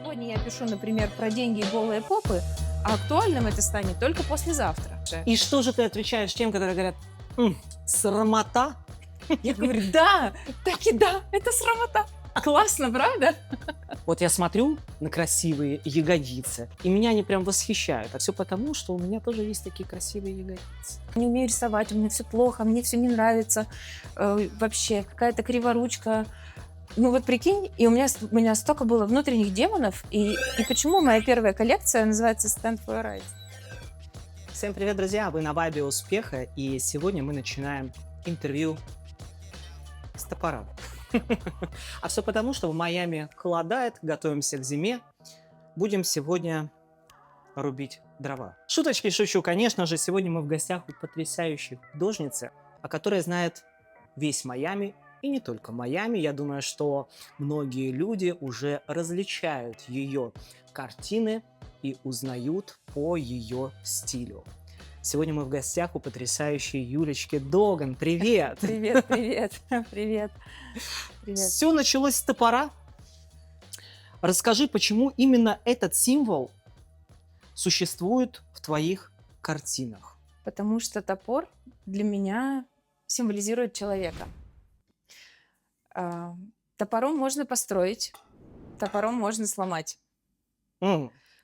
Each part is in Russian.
Сегодня я пишу, например, про деньги и голые попы, а актуальным это станет только послезавтра. И что же ты отвечаешь тем, которые говорят: срамота? Я говорю, да, так и да, это срамота. Классно, правда? Вот я смотрю на красивые ягодицы, и меня они прям восхищают. А все потому, что у меня тоже есть такие красивые ягодицы. Не умею рисовать, у меня все плохо, мне все не нравится. Вообще, какая-то криворучка. Ну вот прикинь, и у меня столько было внутренних демонов, и почему моя первая коллекция называется Stand for Your Rights? Всем привет, друзья! Вы на вайбе успеха, и сегодня мы начинаем интервью с топора. А все потому, что в Майами холодает, готовимся к зиме. Будем сегодня рубить дрова. Шуточки шучу, конечно же. Сегодня мы в гостях у потрясающей художницы, о которой знает весь Майами, и не только Майами. Я думаю, что многие люди уже различают ее картины и узнают по ее стилю. Сегодня мы в гостях у потрясающей Юлечки Доган. Привет! Привет, привет, привет, привет. Все началось с топора. Расскажи, почему именно этот символ существует в твоих картинах? Потому что топор для меня символизирует человека. Топором можно построить, топором можно сломать.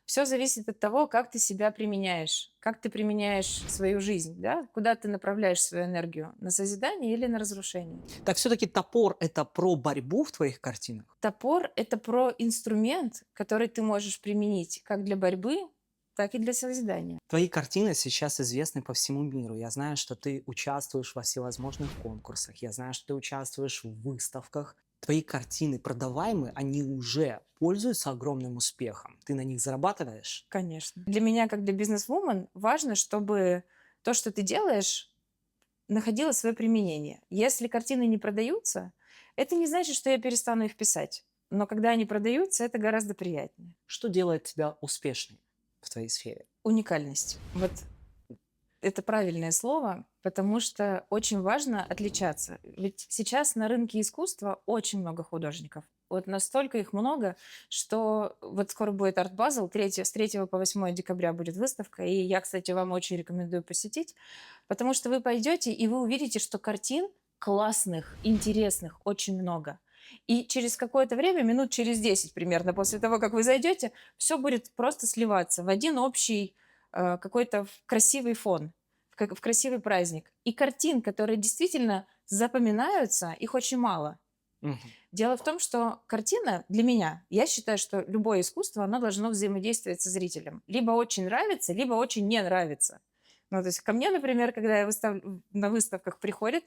Все зависит от того, как ты себя применяешь, как ты применяешь свою жизнь, да? Куда ты направляешь свою энергию, на созидание или на разрушение. Так все-таки топор — это про борьбу в твоих картинах? Топор — это про инструмент, который ты можешь применить как для борьбы, так и для созидания. Твои картины сейчас известны по всему миру. Я знаю, что ты участвуешь во всевозможных конкурсах. Я знаю, что ты участвуешь в выставках. Твои картины продаваемые, они уже пользуются огромным успехом. Ты на них зарабатываешь? Конечно. Для меня, как для бизнес-вумен, важно, чтобы то, что ты делаешь, находило свое применение. Если картины не продаются, это не значит, что я перестану их писать. Но когда они продаются, это гораздо приятнее. Что делает тебя успешной в твоей сфере? Уникальность. Вот это правильное слово, потому что очень важно отличаться. Ведь сейчас на рынке искусства очень много художников. Вот настолько их много, что вот скоро будет Art Basel, с 3 по 8 декабря будет выставка, и я, кстати, вам очень рекомендую посетить, потому что вы пойдете, и вы увидите, что картин классных, интересных очень много. И через какое-то время, минут через 10 примерно после того, как вы зайдете, все будет просто сливаться в один общий какой-то красивый фон, в красивый праздник. И картин, которые действительно запоминаются, их очень мало. Дело в том, что картина для меня, я считаю, что любое искусство, оно должно взаимодействовать со зрителем. Либо очень нравится, либо очень не нравится. Ну, то есть ко мне, например, когда я на выставках приходят,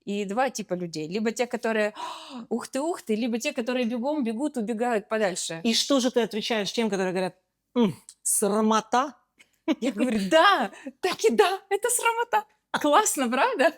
и два типа людей. Либо те, которые ух ты, либо те, которые бегом бегут, убегают подальше. И что же ты отвечаешь тем, которые говорят: срамота? Я говорю, да, так и да, это срамота. Классно, правда?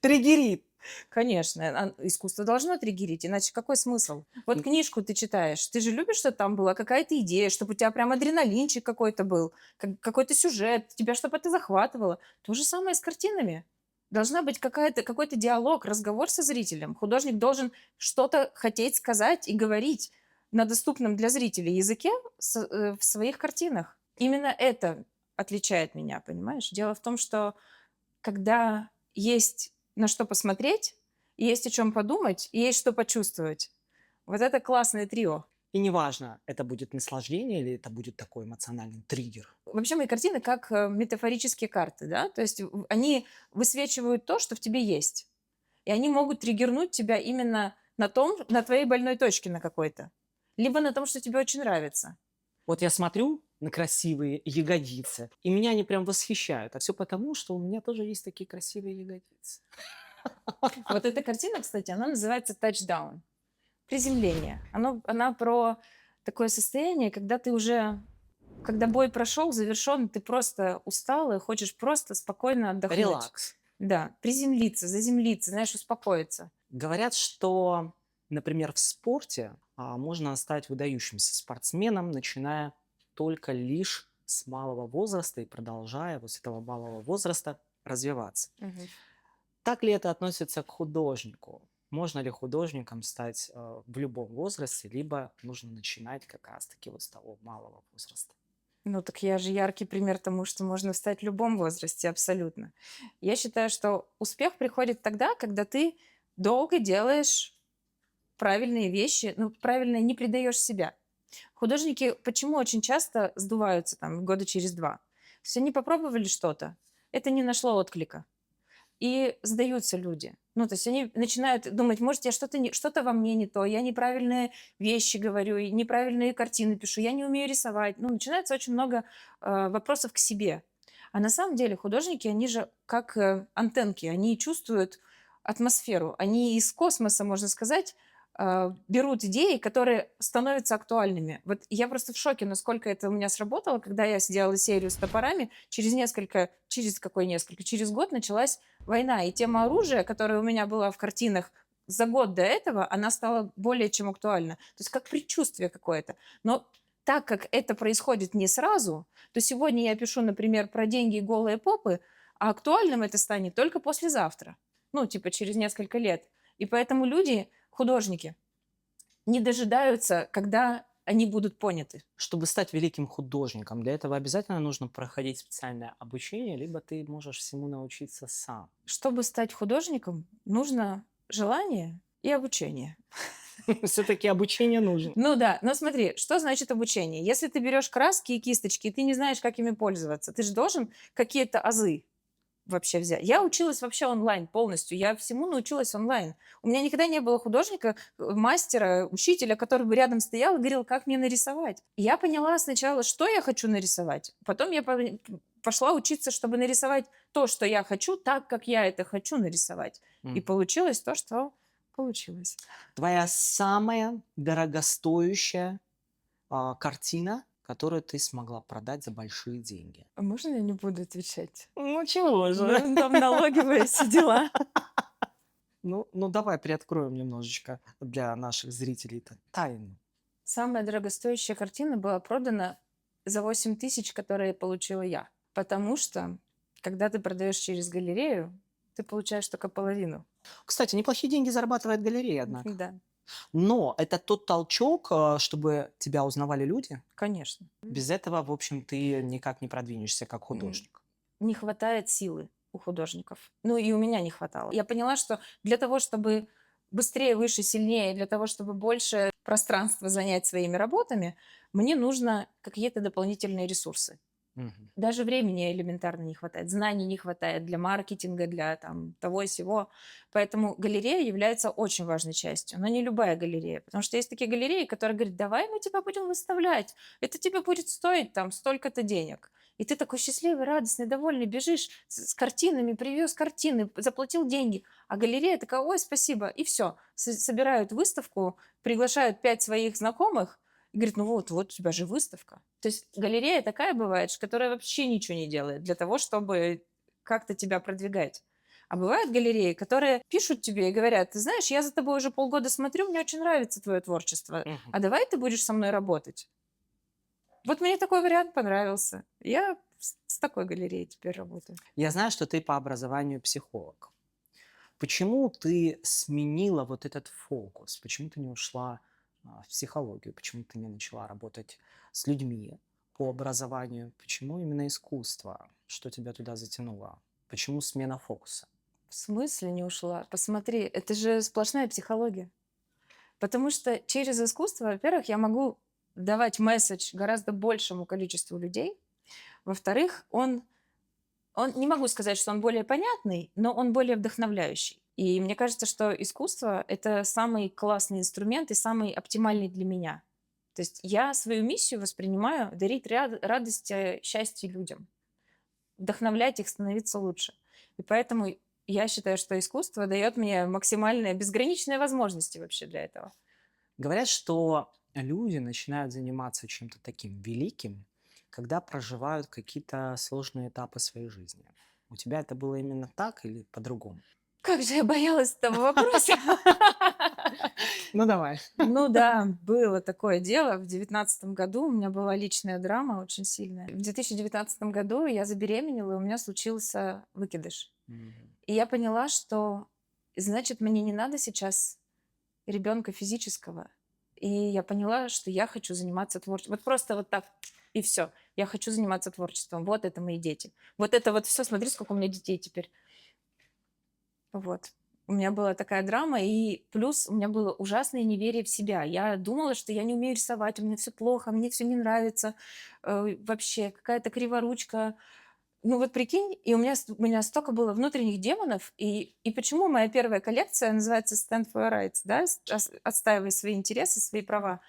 Триггерит. Конечно, искусство должно триггерить, иначе какой смысл? Вот книжку ты читаешь, ты же любишь, чтобы там была какая-то идея, чтобы у тебя прям адреналинчик какой-то был, какой-то сюжет, тебя чтобы это захватывало. То же самое с картинами. Должна быть какой-то диалог, разговор со зрителем. Художник должен что-то хотеть сказать и говорить на доступном для зрителей языке в своих картинах. Именно это отличает меня, понимаешь? Дело в том, что когда есть на что посмотреть, есть о чем подумать, и есть что почувствовать. Вот это классное трио. И неважно, это будет наслаждение или это будет такой эмоциональный триггер. Вообще мои картины как метафорические карты, да? То есть они высвечивают то, что в тебе есть. И они могут триггернуть тебя именно на твоей больной точке на какой-то. Либо на том, что тебе очень нравится. Вот я смотрю на красивые ягодицы, и меня они прям восхищают. А все потому, что у меня тоже есть такие красивые ягодицы. Вот эта картина, кстати, она называется «Touchdown». Приземление. Она про такое состояние, когда ты уже, когда бой прошел, завершен, ты просто устал и хочешь просто спокойно отдохнуть. Релакс. Да, приземлиться, заземлиться, знаешь, успокоиться. Говорят, что, например, в спорте можно стать выдающимся спортсменом, начиная только лишь с малого возраста и продолжая вот с этого малого возраста развиваться. Так ли это относится к художнику? можно ли художником стать в любом возрасте, либо нужно начинать как раз-таки вот с того малого возраста? Ну, так я же яркий пример тому, что можно стать в любом возрасте, абсолютно. Я считаю, что успех приходит тогда, когда ты долго делаешь правильные вещи, ну, правильно не предаешь себя. Художники почему очень часто сдуваются там года через 2? То есть они попробовали что-то, это не нашло отклика, и сдаются люди. Ну, то есть они начинают думать, может, я что-то во мне не то, я неправильные вещи говорю, и неправильные картины пишу, я не умею рисовать. Ну, начинается очень много вопросов к себе. А на самом деле художники, они же как антенки, они чувствуют атмосферу, они из космоса, можно сказать, берут идеи, которые становятся актуальными. Вот я просто в шоке, насколько это у меня сработало, когда я сделала серию с топорами. Через год началась война, и тема оружия, которая у меня была в картинах за год до этого, она стала более чем актуальна. То есть как предчувствие какое-то. Но так как это происходит не сразу, то сегодня я пишу, например, про деньги и голые попы, а актуальным это станет только послезавтра. Ну, типа через несколько лет. И поэтому люди, художники, не дожидаются, когда они будут поняты. Чтобы стать великим художником, для этого обязательно нужно проходить специальное обучение, либо ты можешь всему научиться сам. Чтобы стать художником, нужно желание и обучение. Все-таки обучение нужно. Ну да, но смотри, что значит обучение? Если ты берешь краски и кисточки, и ты не знаешь, как ими пользоваться, ты же должен какие-то азы вообще взять. Я училась вообще онлайн полностью. Я всему научилась онлайн. У меня никогда не было художника, мастера, учителя, который бы рядом стоял и говорил, как мне нарисовать. И я поняла сначала, что я хочу нарисовать. Потом я пошла учиться, чтобы нарисовать то, что я хочу, так, как я это хочу нарисовать. И получилось то, что получилось. Твоя самая дорогостоящая картина, которую ты смогла продать за большие деньги? А можно я не буду отвечать? Ну чего же? Ну, там налоговые все дела. Ну, давай приоткроем немножечко для наших зрителей тайну. Самая дорогостоящая картина была продана за 8 тысяч, которые получила я. Потому что, когда ты продаешь через галерею, ты получаешь только половину. Кстати, неплохие деньги зарабатывает галерея, однако. Да, Но это тот толчок, чтобы тебя узнавали люди. конечно. Без этого, в общем, ты никак не продвинешься как художник. Не хватает силы у художников. Ну и у меня не хватало. Я поняла, что для того, чтобы быстрее, выше, сильнее, для того, чтобы больше пространства занять своими работами, мне нужно какие-то дополнительные ресурсы. Мгм. Даже времени элементарно не хватает, знаний не хватает для маркетинга, для там, того и сего. Поэтому галерея является очень важной частью, но не любая галерея. Потому что есть такие галереи, которые говорят, давай мы тебя будем выставлять, это тебе будет стоить там столько-то денег. И ты такой счастливый, радостный, довольный, бежишь с картинами, привез картины, заплатил деньги. А галерея такая, ой, спасибо, и все. Собирают выставку, приглашают 5 своих знакомых, и говорит, ну вот у тебя же выставка. То есть галерея такая бывает, которая вообще ничего не делает для того, чтобы как-то тебя продвигать. А бывают галереи, которые пишут тебе и говорят, ты знаешь, я за тобой уже полгода смотрю, мне очень нравится твое творчество, Мгм. а давай ты будешь со мной работать. Вот мне такой вариант понравился. Я с такой галереей теперь работаю. Я знаю, что ты по образованию психолог. Почему ты сменила вот этот фокус? Почему ты не ушла в психологию? Почему ты не начала работать с людьми по образованию? Почему именно искусство? Что тебя туда затянуло? Почему смена фокуса? В смысле не ушла? Посмотри, это же сплошная психология. Потому что через искусство, во-первых, я могу давать месседж гораздо большему количеству людей. Во-вторых, он не могу сказать, что он более понятный, но он более вдохновляющий. И мне кажется, что искусство — это самый классный инструмент и самый оптимальный для меня. То есть я свою миссию воспринимаю дарить радость, счастье людям, вдохновлять их становиться лучше. И поэтому я считаю, что искусство дает мне максимальные, безграничные возможности вообще для этого. Говорят, что люди начинают заниматься чем-то таким великим, когда проживают какие-то сложные этапы своей жизни. У тебя это было именно так или по-другому? Как же я боялась этого вопроса. Ну давай. Ну да, было такое дело. В 2019 году у меня была личная драма очень сильная. В 2019 году я забеременела, и у меня случился выкидыш. И я поняла, что значит, мне не надо сейчас ребенка физического. И я поняла, что я хочу заниматься творчеством. Вот просто вот так, и все. Я хочу заниматься творчеством. Вот это мои дети. Вот это вот все. Смотри, сколько у меня детей теперь. Вот. У меня была такая драма, и плюс у меня было ужасное неверие в себя. Я думала, что я не умею рисовать, у меня все плохо, мне все не нравится, вообще какая-то криворучка. Ну вот прикинь, и у меня столько было внутренних демонов, и почему моя первая коллекция называется Stand for Your Rights, да, отстаивай свои интересы, свои права.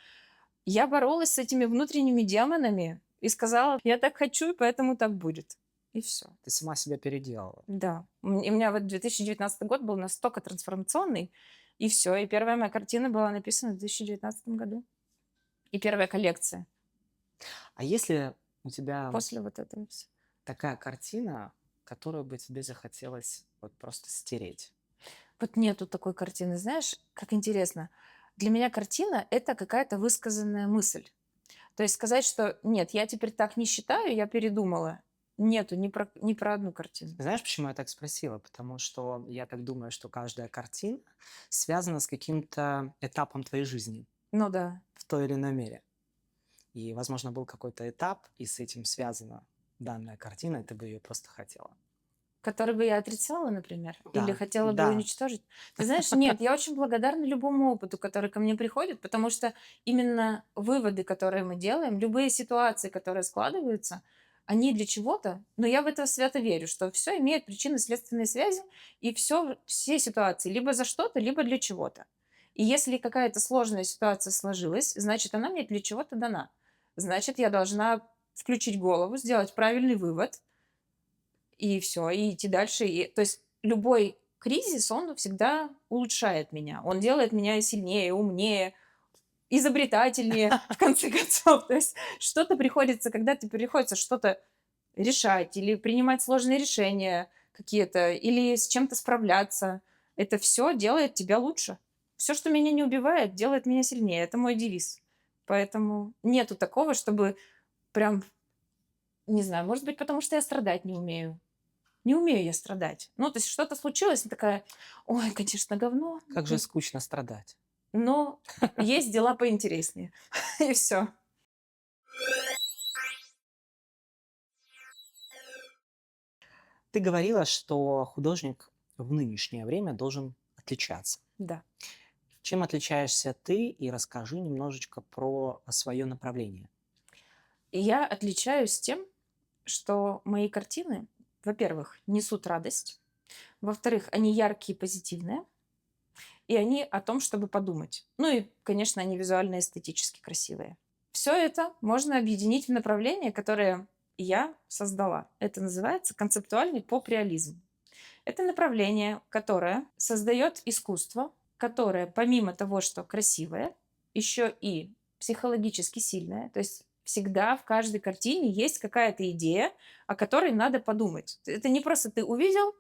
Я боролась с этими внутренними демонами и сказала, я так хочу, и поэтому так будет. И все. Ты сама себя переделала. Да. И у меня вот 2019 год был настолько трансформационный, и все. И первая моя картина была написана в 2019 году. И первая коллекция А если у тебя после вот этого всё. такая картина, которую бы тебе захотелось вот просто стереть? Вот нету такой картины. Знаешь, как интересно. Для меня картина — это какая-то высказанная мысль. То есть сказать, что нет, я теперь так не считаю, я передумала. Нету ни про одну картину. Знаешь, почему я так спросила? Потому что я так думаю, что каждая картина связана с каким-то этапом твоей жизни Ну да. в той или иной мере. И, возможно, был какой-то этап, и с этим связана данная картина, и ты бы ее просто хотела. Который бы я отрицала, например, или Да, хотела бы да. уничтожить. Ты знаешь, нет, я очень благодарна любому опыту, который ко мне приходит, потому что именно выводы, которые мы делаем, любые ситуации, которые складываются, они для чего-то, но я в это свято верю, что все имеет причинно-следственные связи, и все ситуации либо за что-то, либо для чего-то. И если какая-то сложная ситуация сложилась, значит, она мне для чего-то дана. Значит, я должна включить голову, сделать правильный вывод, и все, и идти дальше. То есть любой кризис, он всегда улучшает меня. Он делает меня сильнее, умнее, изобретательнее, в конце концов. То есть что-то приходится, когда тебе приходится что-то решать или принимать сложные решения какие-то, или с чем-то справляться, это все делает тебя лучше. Все, что меня не убивает, делает меня сильнее. Это мой девиз. Поэтому нету такого, чтобы прям, не знаю, может быть, потому что я страдать не умею. Не умею я страдать. Ну, то есть что-то случилось, я такая: "Ой, конечно, говно, Как же скучно страдать. но есть дела поинтереснее". И все. Ты говорила, что художник в нынешнее время должен отличаться. Да. Чем отличаешься ты? И расскажи немножечко про свое направление. И я отличаюсь тем, что мои картины, во-первых, несут радость, во-вторых, они яркие и позитивные, и они о том, чтобы подумать. Ну и, конечно, они визуально эстетически красивые. Все это можно объединить в направление, которое я создала. Это называется концептуальный поп-реализм. Это направление, которое создает искусство, которое помимо того, что красивое, еще и психологически сильное. То есть всегда в каждой картине есть какая-то идея, о которой надо подумать. Это не просто ты увидел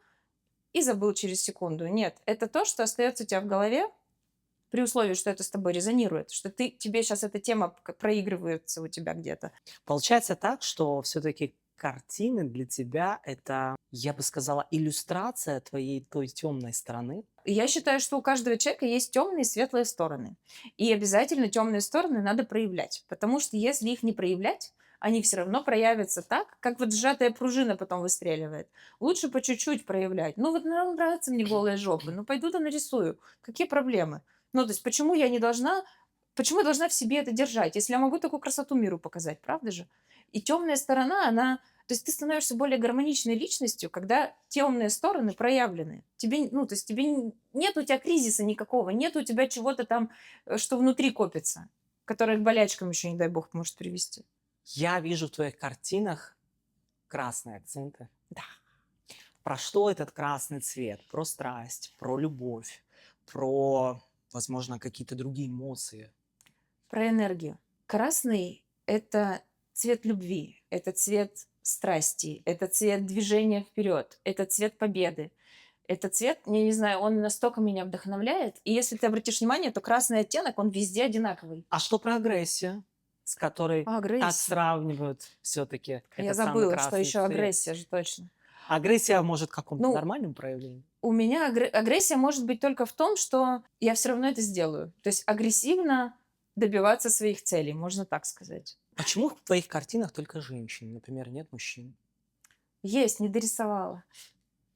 и забыл через секунду. Нет, это то, что остается у тебя в голове, при условии, что это с тобой резонирует, что тебе сейчас эта тема проигрывается у тебя где-то. Получается так, что все-таки картины для тебя это, я бы сказала, иллюстрация твоей той темной стороны. Я считаю, что у каждого человека есть темные и светлые стороны. И обязательно темные стороны надо проявлять. Потому что если их не проявлять, они все равно проявятся так, как вот сжатая пружина потом выстреливает. Лучше по чуть-чуть проявлять. Ну вот нравятся мне голые жопы, ну пойду-то нарисую. Какие проблемы? Ну то есть почему я должна в себе это держать, если я могу такую красоту миру показать, правда же? И темная сторона, она... То есть ты становишься более гармоничной личностью, когда темные стороны проявлены. Ну, то есть нет у тебя кризиса никакого, нет у тебя чего-то там, что внутри копится, которое к болячкам еще, не дай бог, может привести. Я вижу в твоих картинах красные акценты. Да. Про что этот красный цвет? Про страсть, про любовь, про, возможно, какие-то другие эмоции. Про энергию. Красный — это цвет любви, это цвет страсти, это цвет движения вперед, это цвет победы. Это цвет, я не знаю, он настолько меня вдохновляет. И если ты обратишь внимание, то красный оттенок, он везде одинаковый. А что про агрессию, с которой так Агрессия. сравнивают все-таки Я этот самый забыла, что красный еще цвет? агрессия же точно. Агрессия может в каком-то Ну, нормальном проявлении? у меня агрессия может быть только в том, что я все равно это сделаю. То есть агрессивно добиваться своих целей, можно так сказать. Почему в твоих картинах только женщины, например, нет мужчин? Есть, не дорисовала.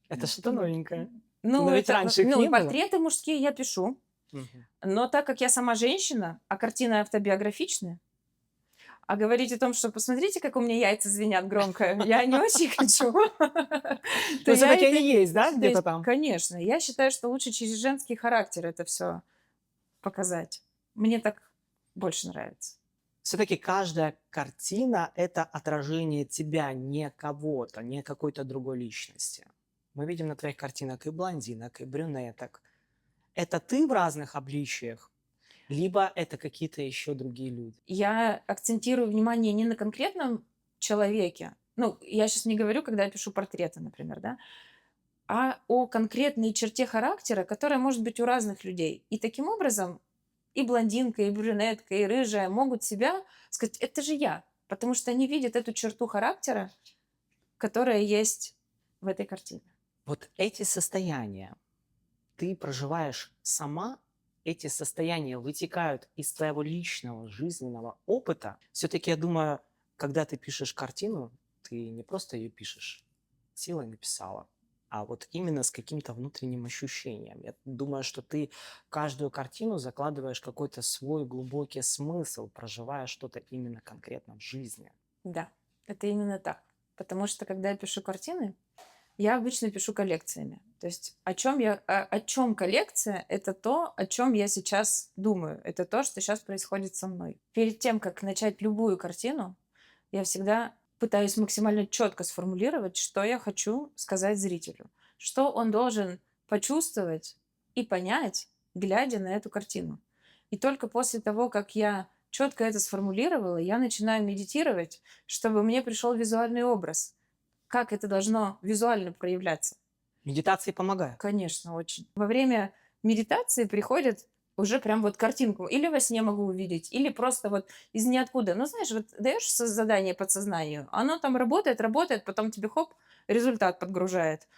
Это что новенькое? Ну, Но ведь это, раньше их ну, не было. портреты мужские я пишу, Мгм. но так как я сама женщина, а картины автобиографичные, а говорить о том, что посмотрите, как у меня яйца звенят громко, я не очень хочу. То Но я все-таки это... они есть, да, То где-то есть, там? конечно, я считаю, что лучше через женский характер это все показать. Мне так больше нравится. Все-таки каждая картина– это отражение тебя, не кого-то, не какой-то другой личности. Мы видим на твоих картинах и блондинок, и брюнеток. Это ты в разных обличиях, либо это какие-то еще другие люди. Я акцентирую внимание не на конкретном человеке, ну, я сейчас не говорю, когда я пишу портреты, например, да, а о конкретной черте характера, которая может быть у разных людей. И таким образом и блондинка, и брюнетка, и рыжая могут себя сказать, это же я, потому что они видят эту черту характера, которая есть в этой картине. Вот эти состояния ты проживаешь сама, эти состояния вытекают из твоего личного жизненного опыта. Все-таки я думаю, когда ты пишешь картину, ты не просто ее пишешь, силой написала, а вот именно с каким-то внутренним ощущением. Я думаю, что ты в каждую картину закладываешь какой-то свой глубокий смысл, проживая что-то именно конкретно в жизни. Да, это именно так. Потому что, когда я пишу картины, я обычно пишу коллекциями. То есть о чем коллекция, это то, о чем я сейчас думаю. Это то, что сейчас происходит со мной. Перед тем, как начать любую картину, я всегда пытаюсь максимально четко сформулировать, что я хочу сказать зрителю, что он должен почувствовать и понять, глядя на эту картину. И только после того, как я четко это сформулировала, я начинаю медитировать, чтобы мне пришел визуальный образ, как это должно визуально проявляться. Медитации помогают. Конечно, очень. Во время медитации приходит уже прям вот картинку. Или во сне могу увидеть, или просто вот из ниоткуда. Ну, знаешь, вот даешь задание подсознанию, оно там работает, работает, потом тебе хоп, результат подгружает.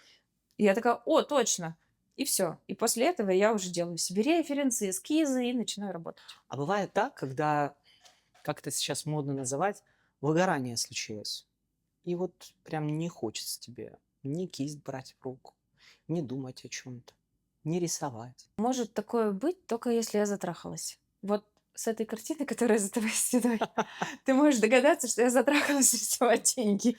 И я такая, о, точно. И все. И после этого я уже делаю себе референсы, эскизы и начинаю работать. А бывает так, когда, как это сейчас модно называть, выгорание случилось. И вот прям не хочется тебе ни кисть брать в руку, не думать о чем-то, не рисовать. Может такое быть, только если я затрахалась. Вот с этой картины, которая за твоей стеной, ты можешь догадаться, что я затрахалась рисовать деньги.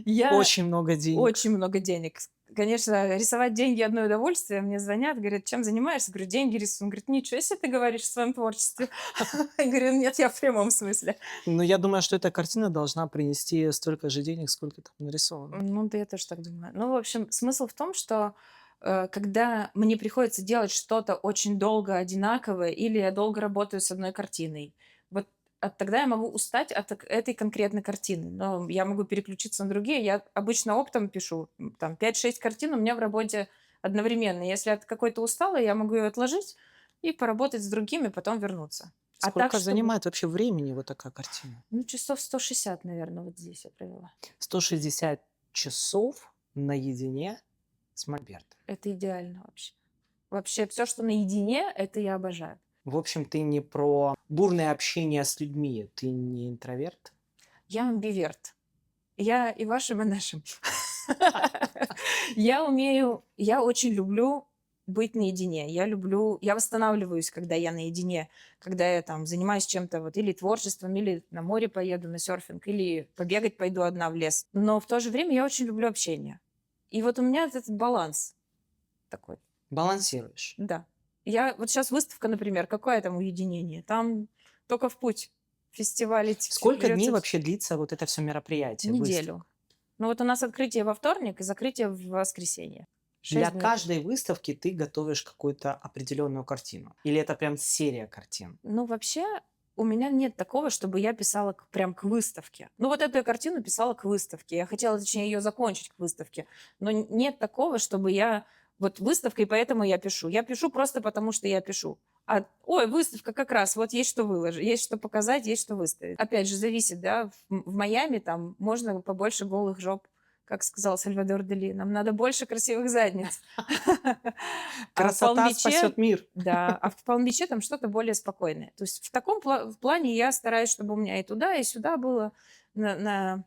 Я Очень много денег. очень много денег. Конечно, рисовать деньги одно удовольствие. Мне звонят, говорят, чем занимаешься? Говорю, деньги рисую. Он говорит, ничего себе ты говоришь в своем творчестве. Я говорю, нет, я в прямом смысле. Но я думаю, что эта картина должна принести столько же денег, сколько там нарисовано. Ну, да я тоже так думаю. Ну, в общем, смысл в том, что когда мне приходится делать что-то очень долго одинаковое, или я долго работаю с одной картиной, вот тогда я могу устать от этой конкретной картины. Но я могу переключиться на другие. Я обычно оптом пишу. Там 5-6 картин у меня в работе одновременно. Если от какой-то устала, я могу ее отложить и поработать с другими, потом вернуться. А так, Сколько чтобы... занимает вообще времени вот такая картина? Ну, часов 160, наверное, вот здесь я провела. 160 часов наедине с мольбертом. Это идеально вообще. Вообще, все, что наедине, это я обожаю. В общем, ты не про бурное общение с людьми, ты не интроверт. Я амбиверт. Я и вашим, и нашим. Я очень люблю быть наедине. Я восстанавливаюсь, когда я наедине, когда я там занимаюсь чем-то, вот или творчеством, или на море поеду на серфинг, или побегать пойду одна в лес. Но в то же время я очень люблю общение. И вот у меня этот баланс такой. Балансируешь. Да. Я вот сейчас выставка, например, какое там уединение? Там только в путь. Фестиваль идти. Сколько дней Придётся вообще длится вот это все мероприятие? неделю. выставка? Ну вот у нас открытие во вторник и закрытие в воскресенье. Для 6 дней. каждой выставки ты готовишь какую-то определенную картину? Или это прям серия картин? Ну вообще у меня нет такого, чтобы я писала прям к выставке. Ну вот эту я картину писала к выставке. Я хотела, точнее, ее закончить к выставке. Но нет такого, чтобы я... Вот выставка, и поэтому я пишу. Я пишу просто потому, что я пишу. Ой, выставка как раз, вот есть что выложить, есть что показать, есть что выставить. Опять же, зависит, да, в Майами там можно побольше голых жоп как сказал Сальвадор Дали, нам надо больше красивых задниц. А в Красота спасет Палм-Биче, мир. да, а в Палм-Биче там что-то более спокойное. То есть в таком плане я стараюсь, чтобы у меня и туда, и сюда было на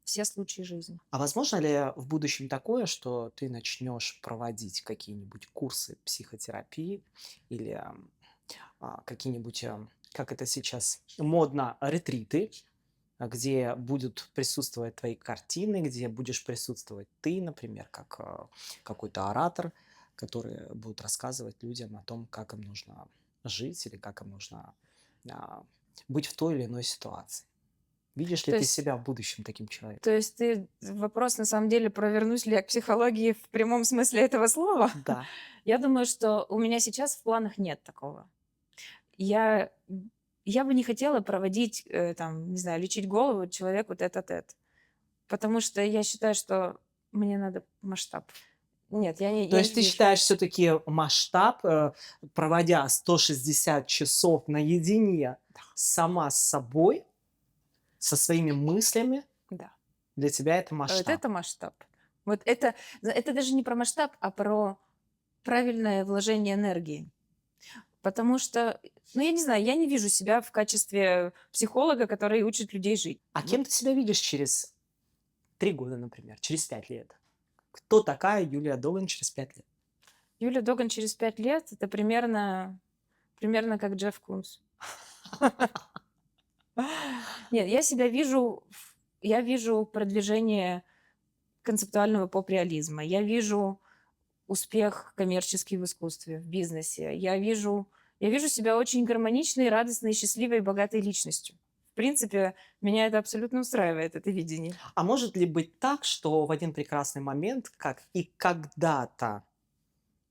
все случаи жизни. А возможно ли в будущем такое, что ты начнешь проводить какие-нибудь курсы психотерапии или какие-нибудь, как это сейчас модно, ретриты, где будут присутствовать твои картины, где будешь присутствовать ты, например, как какой-то оратор, который будет рассказывать людям о том, как им нужно жить или как им нужно а, быть в той или иной ситуации. Видишь ли То ты есть, себя в будущем таким человеком? то есть ты вопрос на самом деле про вернусь ли я к психологии в прямом смысле этого слова? Да. Я думаю, что у меня сейчас в планах нет такого. Я, я бы не хотела проводить, там, не знаю, лечить голову человеку тет-а-тет. Потому что я считаю, что мне надо масштаб. Нет, То я не есть ты вижу. считаешь все-таки масштаб, проводя 160 часов наедине сама с собой, со своими мыслями, Да. для тебя это Вот масштаб? это масштаб. Вот это даже не про масштаб, а про правильное вложение энергии. Потому что, ну, я не знаю, я не вижу себя в качестве психолога, который учит людей жить. А Вот кем ты себя видишь через 3 года, например, через 5 лет? Кто такая Юлия Долан через 5 лет? Юля Доган через 5 лет — это примерно как Джефф Кунс. Нет, я вижу продвижение концептуального поп-реализма. Я вижу успех коммерческий в искусстве, в бизнесе. Я вижу себя очень гармоничной, радостной, счастливой и богатой личностью. В принципе, меня это абсолютно устраивает, это видение. А может ли быть так, что в один прекрасный момент, как и когда-то,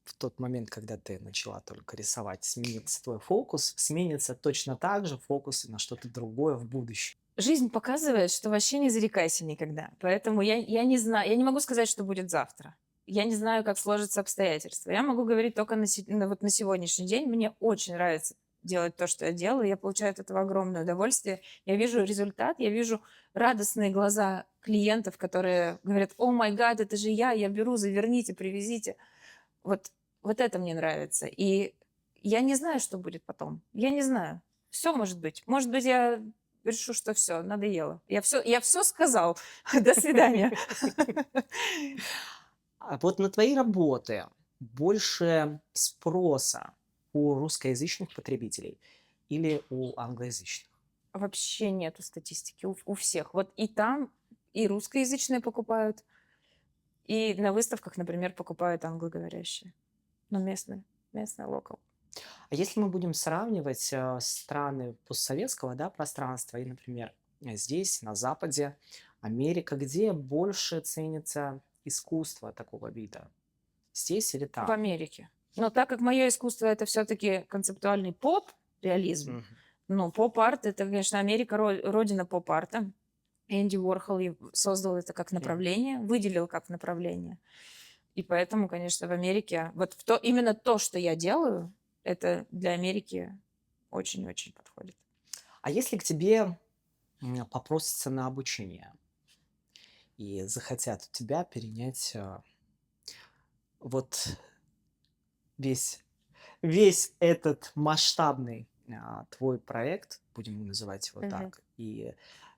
в тот момент, когда ты начала только рисовать, сменится твой фокус, сменится точно так же фокус на что-то другое в будущем? Жизнь показывает, что вообще не зарекайся никогда. Поэтому я не знаю, я не могу сказать, что будет завтра. Я не знаю, как сложатся обстоятельства. Я могу говорить только вот на сегодняшний день. Мне очень нравится делать то, что я делаю. Я получаю от этого огромное удовольствие. Я вижу результат, я вижу радостные глаза клиентов, которые говорят: «О май гад, это же я беру, заверните, привезите». Вот, вот это мне нравится. И я не знаю, что будет потом. Я не знаю. Все может быть. Может быть, я решу, что все, надоело. Я все сказал. До свидания. А вот на твои работы больше спроса у русскоязычных потребителей или у англоязычных? Вообще нету статистики у всех. Вот и там, и русскоязычные покупают, и на выставках, например, покупают англоговорящие. Но местные локал. А если мы будем сравнивать страны постсоветского, да, пространства и, например, здесь, на Западе, Америка, где больше ценится искусство такого вида? Здесь или В там? Америке. Но так как мое искусство — это все-таки концептуальный поп-реализм, Мгм. ну, поп-арт — это, конечно, Америка родина поп-арта. Энди Уорхол создал это как Мгм. направление, выделил как направление. И поэтому, конечно, в Америке вот именно то, что я делаю, это для Америки очень-очень подходит. А если к тебе попросятся на обучение и захотят у тебя перенять вот весь, весь этот масштабный твой проект, будем называть его Мгм. так, и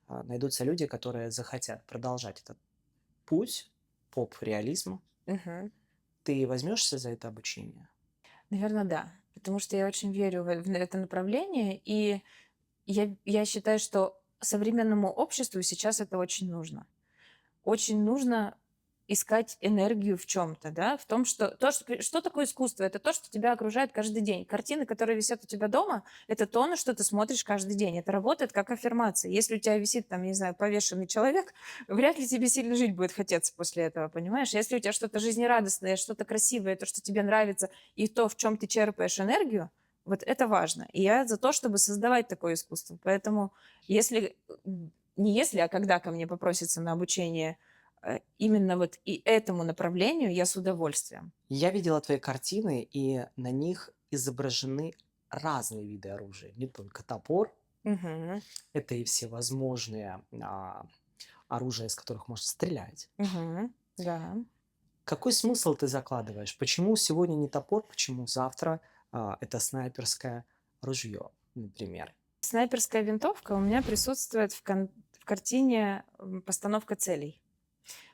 найдутся люди, которые захотят продолжать этот путь поп-реализма, Мгм. ты возьмешься за это обучение? Наверное, да. Потому что я очень верю в это направление, и я считаю, что современному обществу сейчас это очень нужно. Очень нужно искать энергию в чем-то, да, в том, что такое искусство? Это то, что тебя окружает каждый день. Картины, которые висят у тебя дома, это то, на что ты смотришь каждый день. Это работает как аффирмация. Если у тебя висит там, не знаю, повешенный человек, вряд ли тебе сильно жить будет хотеться после этого, понимаешь? Если у тебя что-то жизнерадостное, что-то красивое, то, что тебе нравится, и то, в чем ты черпаешь энергию, вот это важно. И я за то, чтобы создавать такое искусство. Поэтому если, не если, а когда ко мне попросятся на обучение именно вот и этому направлению, я с удовольствием. Я видела твои картины, и на них изображены разные виды оружия, не только топор, Мгм. это и всевозможные оружия, из которых можно стрелять. Мгм. Да. Какой смысл ты закладываешь? Почему сегодня не топор, почему завтра это снайперское ружье, например? Снайперская винтовка у меня присутствует в картине постановка целей.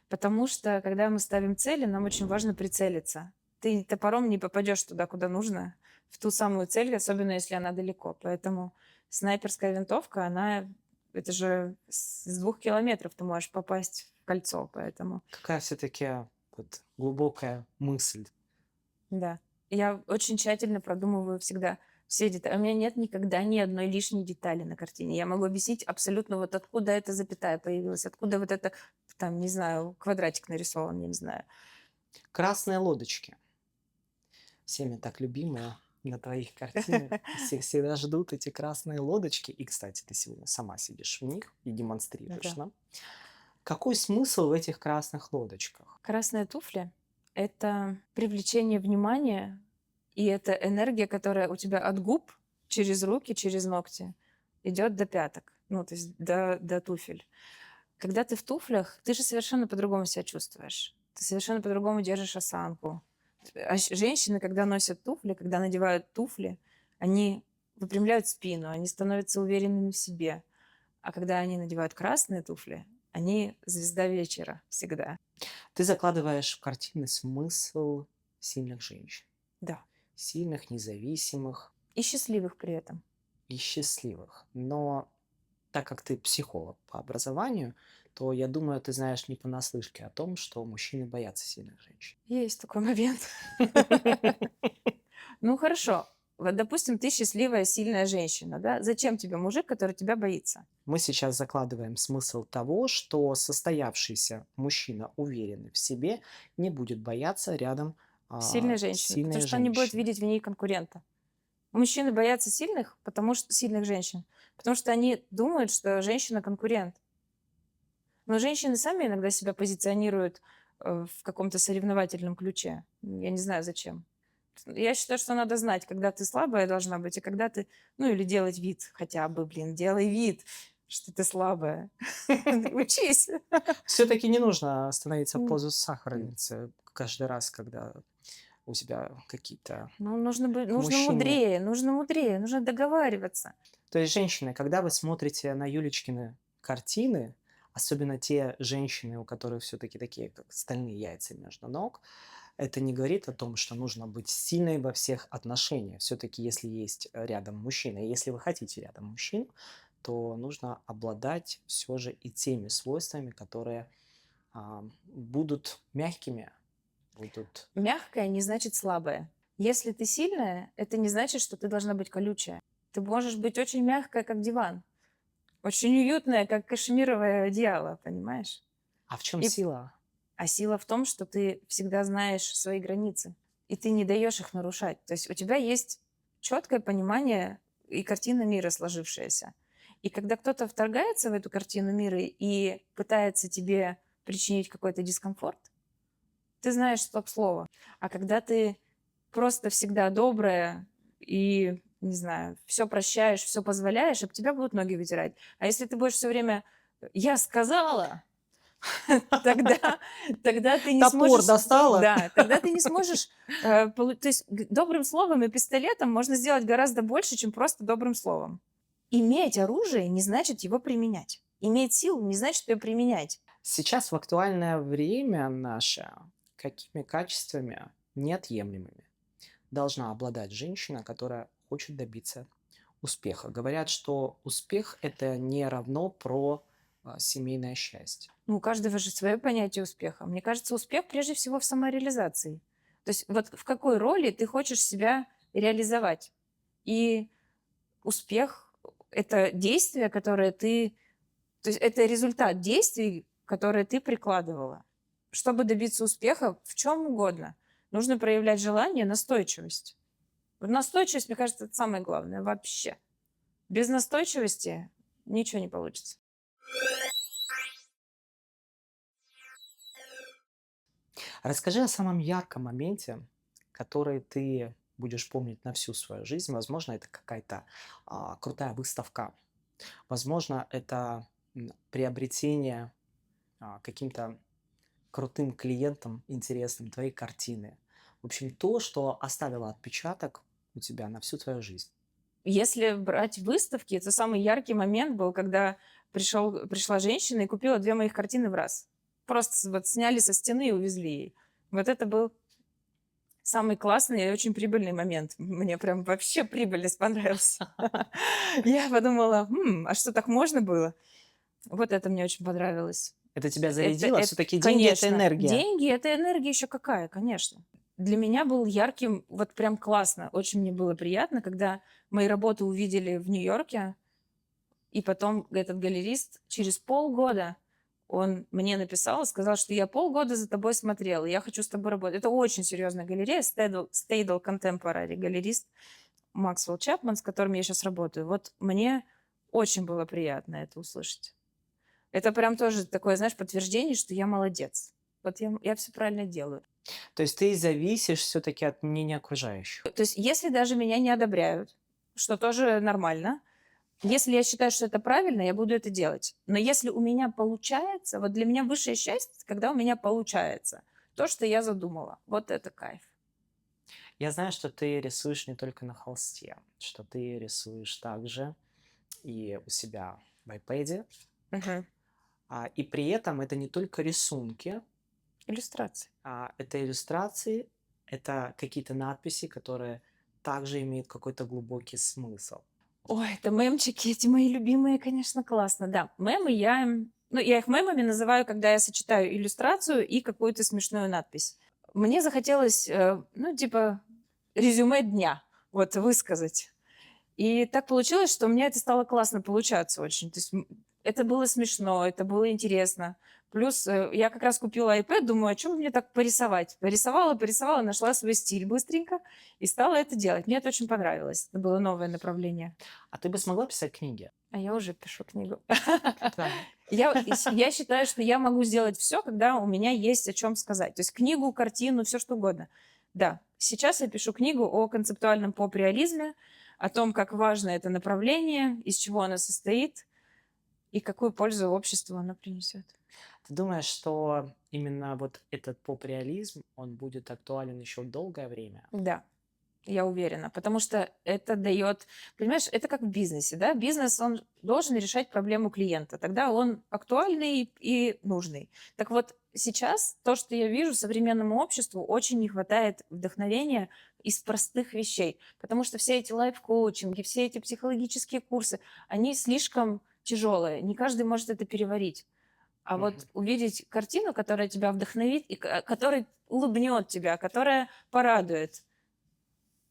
Потому что, когда мы ставим цели, нам очень важно прицелиться. Ты топором не попадешь туда, куда нужно, в ту самую цель, особенно если она далеко. Поэтому снайперская винтовка, это же с 2 километров ты можешь попасть в кольцо. Поэтому, Какая все-таки вот глубокая мысль. да. Я очень тщательно продумываю всегда все детали. У меня нет никогда ни одной лишней детали на картине. Я могу объяснить абсолютно вот откуда эта запятая появилась, откуда вот это, там, не знаю, квадратик нарисован, я не знаю. Красные лодочки. Всеми так любимые на твоих картинах. Все всегда ждут эти красные лодочки. И, кстати, ты сегодня сама сидишь в них и демонстрируешь Да. нам. Какой смысл в этих красных лодочках? Красные туфли — это привлечение внимания, и это энергия, которая у тебя от губ через руки, через ногти идет до пяток, ну, то есть до туфель. Когда ты в туфлях, ты же совершенно по-другому себя чувствуешь. Ты совершенно по-другому держишь осанку. Женщины, когда носят туфли, когда надевают туфли, они выпрямляют спину, они становятся уверенными в себе. А когда они надевают красные туфли, они звезда вечера всегда. Ты закладываешь в картины смысл сильных женщин. Да. Сильных, независимых И счастливых при этом. и счастливых. Но так как ты психолог по образованию, то, я думаю, ты знаешь не понаслышке о том, что мужчины боятся сильных женщин. Есть такой момент. Ну хорошо. Вот, допустим, ты счастливая, сильная женщина, да? Зачем тебе мужик, который тебя боится? Мы сейчас закладываем смысл того, что состоявшийся мужчина, уверенный в себе, не будет бояться рядом Сильной женщины. Потому сильной что он не будет женщины. видеть в ней конкурента. Мужчины боятся сильных женщин, потому что они думают, что женщина конкурент. Но женщины сами иногда себя позиционируют в каком-то соревновательном ключе. Я не знаю зачем. Я считаю, что надо знать, когда ты слабая должна быть, и когда ты, ну или делать вид хотя бы, делай вид, что ты слабая. Учись. Все-таки не нужно становиться в М, позу сахарницы каждый раз, когда у тебя какие-то Ну, нужно мужчины. мудрее, нужно договариваться. То есть, женщины, когда вы смотрите на Юлечкины картины, особенно те женщины, у которых все-таки такие, как стальные яйца между ног, это не говорит о том, что нужно быть сильной во всех отношениях. Все-таки, если есть рядом мужчина, и если вы хотите рядом мужчин, то нужно обладать все же и теми свойствами, которые будут мягкими, будут... Мягкая не значит слабая. Если ты сильная, это не значит, что ты должна быть колючая. Ты можешь быть очень мягкая, как диван, очень уютная, как кашемировое одеяло, понимаешь? А в чем И сила? А сила в том, что ты всегда знаешь свои границы, и ты не даешь их нарушать. То есть у тебя есть четкое понимание и картина мира сложившаяся. И когда кто-то вторгается в эту картину мира и пытается тебе причинить какой-то дискомфорт, ты знаешь стоп-слово. А когда ты просто всегда добрая и, не знаю, все прощаешь, все позволяешь, об тебя будут ноги вытирать. А если ты будешь все время «я сказала», Тогда тогда ты не Топор сможешь, достала? да, тогда ты не сможешь, то есть добрым словом и пистолетом можно сделать гораздо больше, чем просто добрым словом. Иметь оружие не значит его применять. Иметь силу не значит ее применять. Сейчас в актуальное время наше какими качествами неотъемлемыми должна обладать женщина, которая хочет добиться успеха? Говорят, что успех это не равно про семейное счастье. Ну, у каждого же свое понятие успеха. Мне кажется, успех прежде всего в самореализации. То есть вот в какой роли ты хочешь себя реализовать. И успех — это действие, которое ты То есть это результат действий, которые ты прикладывала. Чтобы добиться успеха в чем угодно, нужно проявлять желание, настойчивость. Вот настойчивость, мне кажется, это самое главное вообще. Без настойчивости ничего не получится. Расскажи о самом ярком моменте, который ты будешь помнить на всю свою жизнь. Возможно, это какая-то крутая выставка. Возможно, это приобретения каким-то крутым клиентам интересным твоей картины. В общем, то, что оставило отпечаток у тебя на всю твою жизнь. Если брать выставки, это самый яркий момент был, когда пришла женщина и купила 2 моих картины в раз. Просто вот сняли со стены и увезли ей. Вот это был самый классный и очень прибыльный момент. Мне прям вообще прибыльность понравился. Я подумала: а что, так можно было?" Вот это мне очень понравилось. Это тебя Это зарядило? эт Все-таки деньги это Конечно, энергия. деньги — это энергия еще какая, конечно. Для меня был ярким, вот прям классно. Очень мне было приятно, когда мои работы увидели в Нью-Йорке, и потом этот галерист через полгода он мне написал и сказал, что я полгода за тобой смотрел, и я хочу с тобой работать. Это очень серьезная галерея, Stadel Contemporary, галерист Максвелл Чапман, с которым я сейчас работаю. Вот мне очень было приятно это услышать. Это прям тоже такое, знаешь, подтверждение, что я молодец. Вот я все правильно делаю. То есть ты зависишь все-таки от мнения окружающих. То есть если даже меня не одобряют, что тоже нормально, если я считаю, что это правильно, я буду это делать. Но если у меня получается, вот для меня высшее счастье, когда у меня получается то, что я задумала. Вот это кайф. Я знаю, что ты рисуешь не только на холсте, что ты рисуешь также и у себя в iPad. Мгм. И при этом это не только рисунки, Иллюстрации. это иллюстрации, это какие-то надписи, которые также имеют какой-то глубокий смысл. Ой, это мемчики, эти мои любимые, конечно, классно. Да, мемы я их мемами называю, когда я сочетаю иллюстрацию и какую-то смешную надпись. Мне захотелось, типа, резюме дня, вот, высказать. И так получилось, что у меня это стало классно получаться очень. То есть это было смешно, это было интересно. Плюс я как раз купила iPad, думаю, а чем мне так порисовать? Порисовала, нашла свой стиль быстренько и стала это делать. Мне это очень понравилось. Это было новое направление. А ты бы смогла писать книги? А я уже пишу книгу. Да. Я считаю, что я могу сделать все, когда у меня есть о чем сказать. То есть книгу, картину, все что угодно. Да, сейчас я пишу книгу о концептуальном поп-реализме, о том, как важно это направление, из чего оно состоит и какую пользу обществу оно принесет. Ты думаешь, что именно вот этот поп-реализм, он будет актуален еще долгое время? Да, я уверена, потому что это дает, понимаешь, это как в бизнесе, да? Бизнес, он должен решать проблему клиента, тогда он актуальный и нужный. Так вот, сейчас то, что я вижу, современному обществу очень не хватает вдохновения из простых вещей, потому что все эти лайф-коучинги, все эти психологические курсы, они слишком тяжелые, не каждый может это переварить. А Мгм. вот увидеть картину, которая тебя вдохновит, и которая улыбнет тебя, которая порадует,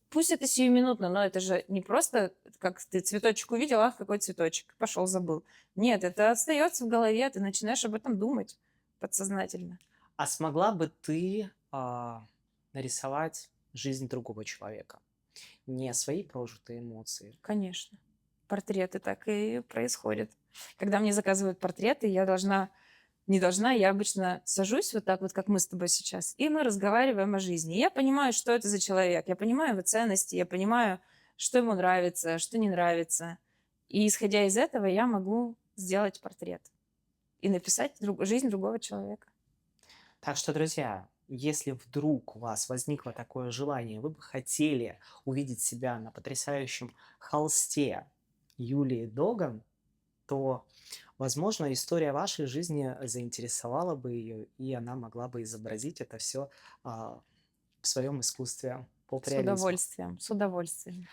пусть это сиюминутно, но это же не просто, как ты цветочек увидел, ах, какой цветочек, пошел, забыл. Нет, это остается в голове, ты начинаешь об этом думать подсознательно. А смогла бы ты нарисовать жизнь другого человека? Не свои прожитые эмоции. Конечно. Портреты так и происходят. Когда мне заказывают портреты, я обычно сажусь вот так вот, как мы с тобой сейчас, и мы разговариваем о жизни. Я понимаю, что это за человек, я понимаю его ценности, я понимаю, что ему нравится, что не нравится. И исходя из этого я могу сделать портрет и написать жизнь другого человека. Так что, друзья, если вдруг у вас возникло такое желание, вы бы хотели увидеть себя на потрясающем холсте Юлии Доган, то, возможно, история вашей жизни заинтересовала бы ее, и она могла бы изобразить это все в своем искусстве С поп-реализма. удовольствием, с удовольствием.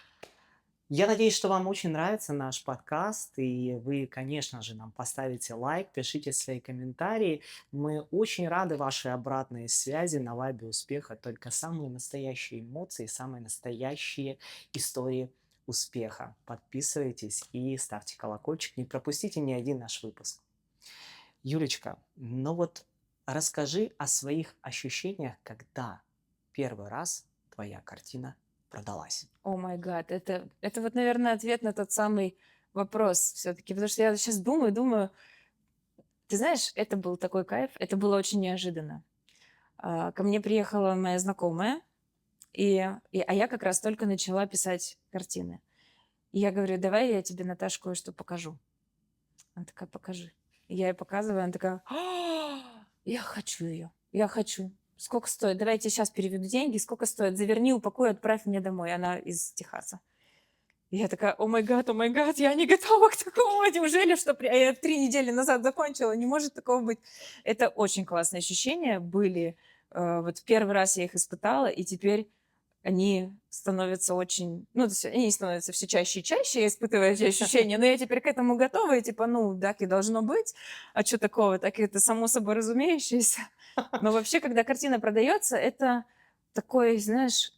Я надеюсь, что вам очень нравится наш подкаст, и вы, конечно же, нам поставите лайк, пишите свои комментарии. Мы очень рады вашей обратной связи на Вайбе Успеха. Только самые настоящие эмоции, самые настоящие истории успеха. Подписывайтесь и ставьте колокольчик. Не пропустите ни один наш выпуск. Юлечка, ну вот расскажи о своих ощущениях, когда первый раз твоя картина продалась. О май гад, это вот, наверное, ответ на тот самый вопрос все-таки, потому что я сейчас думаю, ты знаешь, это был такой кайф, это было очень неожиданно. Ко мне приехала моя знакомая, а я как раз только начала писать картины. И я говорю, давай я тебе, Наташ, кое-что покажу. Она такая, покажи. Я ей показываю, она такая, я хочу ее, я хочу. Сколько стоит? Давай я тебе сейчас переведу деньги. Сколько стоит? Заверни, упакуй, отправь мне домой. Она из Техаса. И я такая, о май гад, я не готова к такому. Неужели, что я 3 недели назад закончила? Не может такого быть. Это очень классные ощущения были. Вот первый раз я их испытала, и теперь они становятся очень... Ну, то есть они становятся все чаще и чаще, я испытываю эти ощущения, но я теперь к этому готова, и типа, ну, так и должно быть. А что такого? Так это само собой разумеющееся. Но вообще, когда картина продается, это такой, знаешь,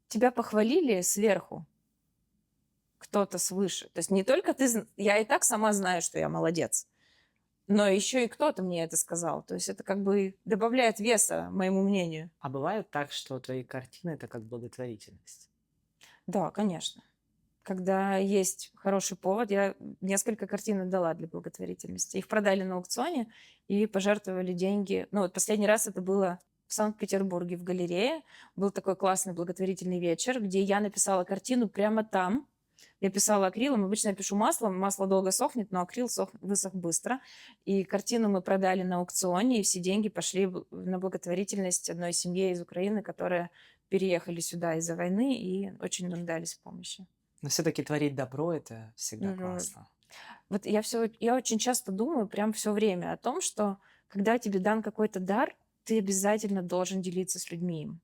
тебя похвалили сверху, кто-то свыше. То есть не только ты... Я и так сама знаю, что я молодец, но еще и кто-то мне это сказал. То есть это как бы добавляет веса моему мнению. А бывает так, что твои картины это как благотворительность? Да, конечно. Когда есть хороший повод, я несколько картин отдала для благотворительности. Их продали на аукционе и пожертвовали деньги. Ну, вот последний раз это было в Санкт-Петербурге в галерее. Был такой классный благотворительный вечер, где я написала картину прямо там. Я писала акрилом. Обычно я пишу маслом. Масло долго сохнет, но акрил высох быстро. И картину мы продали на аукционе, и все деньги пошли на благотворительность одной семье из Украины, которые переехали сюда из-за войны и очень нуждались в помощи. Но все-таки творить добро это всегда Мгм. классно. Вот я очень часто думаю, прям все время о том, что когда тебе дан какой-то дар, ты обязательно должен делиться с людьми им.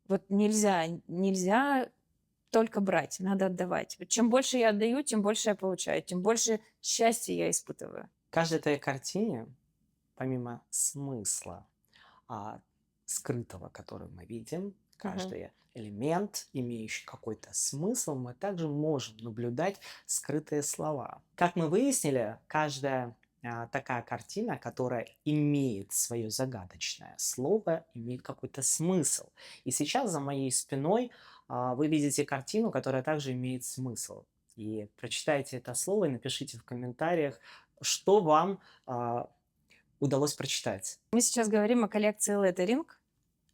Вот нельзя только брать, надо отдавать. Вот чем больше я отдаю, тем больше я получаю, тем больше счастья я испытываю. В каждой твоей картине, помимо смысла скрытого, который мы видим, каждый элемент, имеющий какой-то смысл, мы также можем наблюдать скрытые слова. Как мы выяснили, каждая такая картина, которая имеет свое загадочное слово, имеет какой-то смысл. И сейчас за моей спиной вы видите картину, которая также имеет смысл. И прочитайте это слово и напишите в комментариях, что вам удалось прочитать. Мы сейчас говорим о коллекции леттеринг.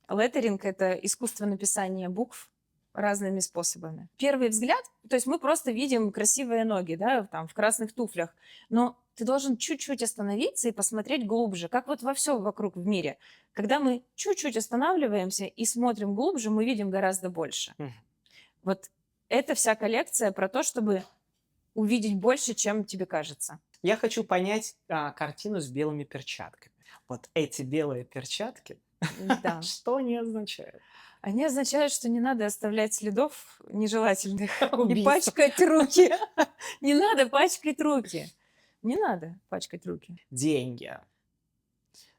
Леттеринг — это искусство написания букв разными способами. Первый взгляд, то есть мы просто видим красивые ноги, да, там, в красных туфлях, но ты должен чуть-чуть остановиться и посмотреть глубже, как вот во все вокруг в мире. Когда мы чуть-чуть останавливаемся и смотрим глубже, мы видим гораздо больше. Вот это вся коллекция про то, чтобы увидеть больше, чем тебе кажется. Я хочу понять картину с белыми перчатками. Вот эти белые перчатки, Да. что они означают? Они означают, что не надо оставлять следов нежелательных, не Убийства. пачкать руки. Не надо пачкать руки. Не надо пачкать руки. Деньги.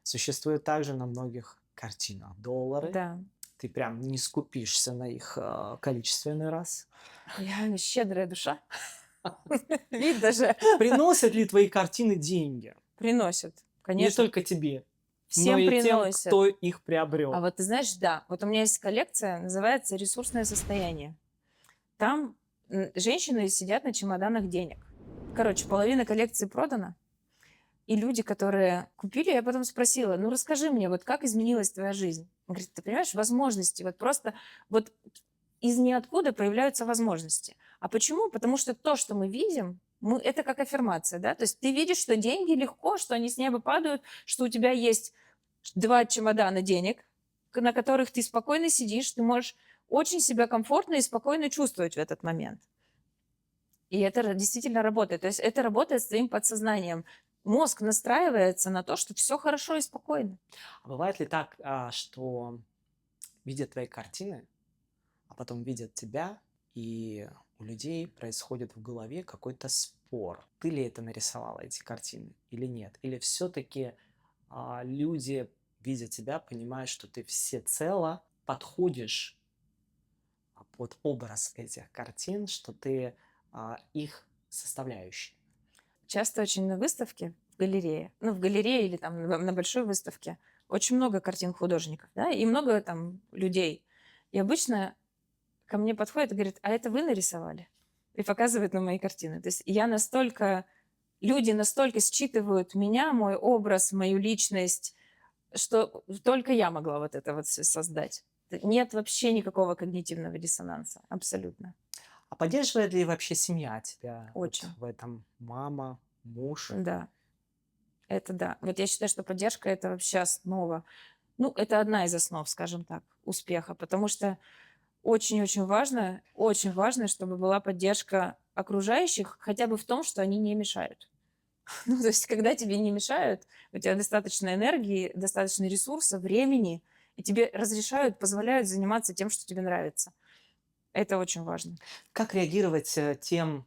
Существуют также на многих картинах. Доллары. Да. Ты прям не скупишься на их количественный раз. Я щедрая душа. Вид даже Приносят ли твои картины деньги? приносят. Не Конечно, только тебе, но всем и тем, приносят. кто их приобрел. А вот ты знаешь, да, вот у меня есть коллекция, называется «Ресурсное состояние». Там женщины сидят на чемоданах денег. Короче, половина коллекции продана. И люди, которые купили, я потом спросила, ну расскажи мне, вот как изменилась твоя жизнь? Он говорит, ты понимаешь, возможности, вот просто вот из ниоткуда появляются возможности. А почему? Потому что то, что мы видим, это как аффирмация, да? То есть ты видишь, что деньги легко, что они с неба падают, что у тебя есть 2 чемодана денег, на которых ты спокойно сидишь, ты можешь очень себя комфортно и спокойно чувствовать в этот момент. И это действительно работает. То есть это работает с твоим подсознанием. Мозг настраивается на то, что все хорошо и спокойно. А бывает ли так, что видят твои картины, а потом видят тебя, и у людей происходит в голове какой-то спор? Ты ли это нарисовала, эти картины, или нет? Или все-таки люди, видя тебя, понимают, что ты всецело подходишь под образ этих картин, что ты их составляющий? Часто очень на выставке в галерее, ну, в галерее или там на большой выставке очень много картин художников, да, и много там людей. И обычно ко мне подходят и говорят, а это вы нарисовали? И показывают на мои картины. То есть люди настолько считывают меня, мой образ, мою личность, что только я могла вот это вот всё создать. Нет вообще никакого когнитивного диссонанса. Абсолютно. А поддерживает ли вообще семья тебя вот Очень. в этом? Мама, муж. Да, это да. Вот я считаю, что поддержка — это вообще основа. Ну, это одна из основ, скажем так, успеха, потому что очень важно, чтобы была поддержка окружающих хотя бы в том, что они не мешают. Ну, то есть, когда тебе не мешают, у тебя достаточно энергии, достаточно ресурса, времени, и тебе разрешают, позволяют заниматься тем, что тебе нравится. Это очень важно. Как реагировать тем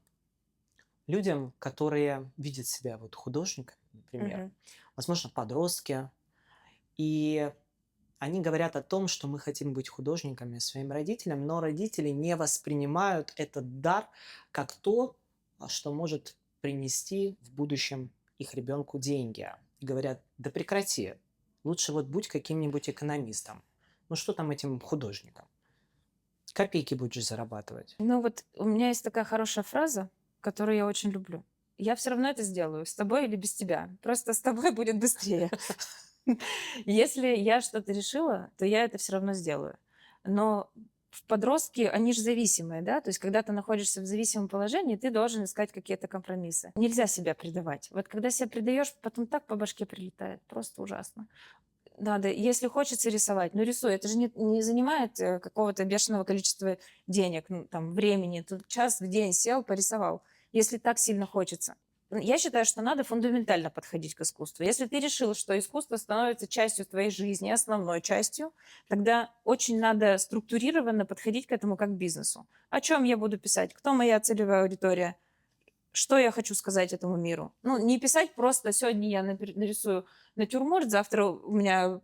людям, которые видят себя вот художниками, например, Мгм. возможно, подростки, и они говорят о том, что мы хотим быть художниками своим родителям, но родители не воспринимают этот дар как то, что может принести в будущем их ребенку деньги. И говорят, да прекрати, лучше вот будь каким-нибудь экономистом. Ну что там этим художникам? Копейки будешь зарабатывать. Ну вот у меня есть такая хорошая фраза, которую я очень люблю. Я все равно это сделаю, с тобой или без тебя. Просто с тобой будет быстрее. Если я что-то решила, то я это все равно сделаю. Но в подростки, они же зависимые, да, то есть когда ты находишься в зависимом положении, ты должен искать какие-то компромиссы. Нельзя себя предавать. Вот когда себя предаешь, потом так по башке прилетает, просто ужасно. Надо, если хочется рисовать, ну рисуй. Это же не занимает какого-то бешеного количества денег, ну, там, времени. Тут час в день сел, порисовал. Если так сильно хочется. Я считаю, что надо фундаментально подходить к искусству. Если ты решил, что искусство становится частью твоей жизни, основной частью, тогда очень надо структурированно подходить к этому как к бизнесу. О чем я буду писать? Кто моя целевая аудитория? Что я хочу сказать этому миру? Ну, не писать просто сегодня я нарисую натюрморт, завтра у меня,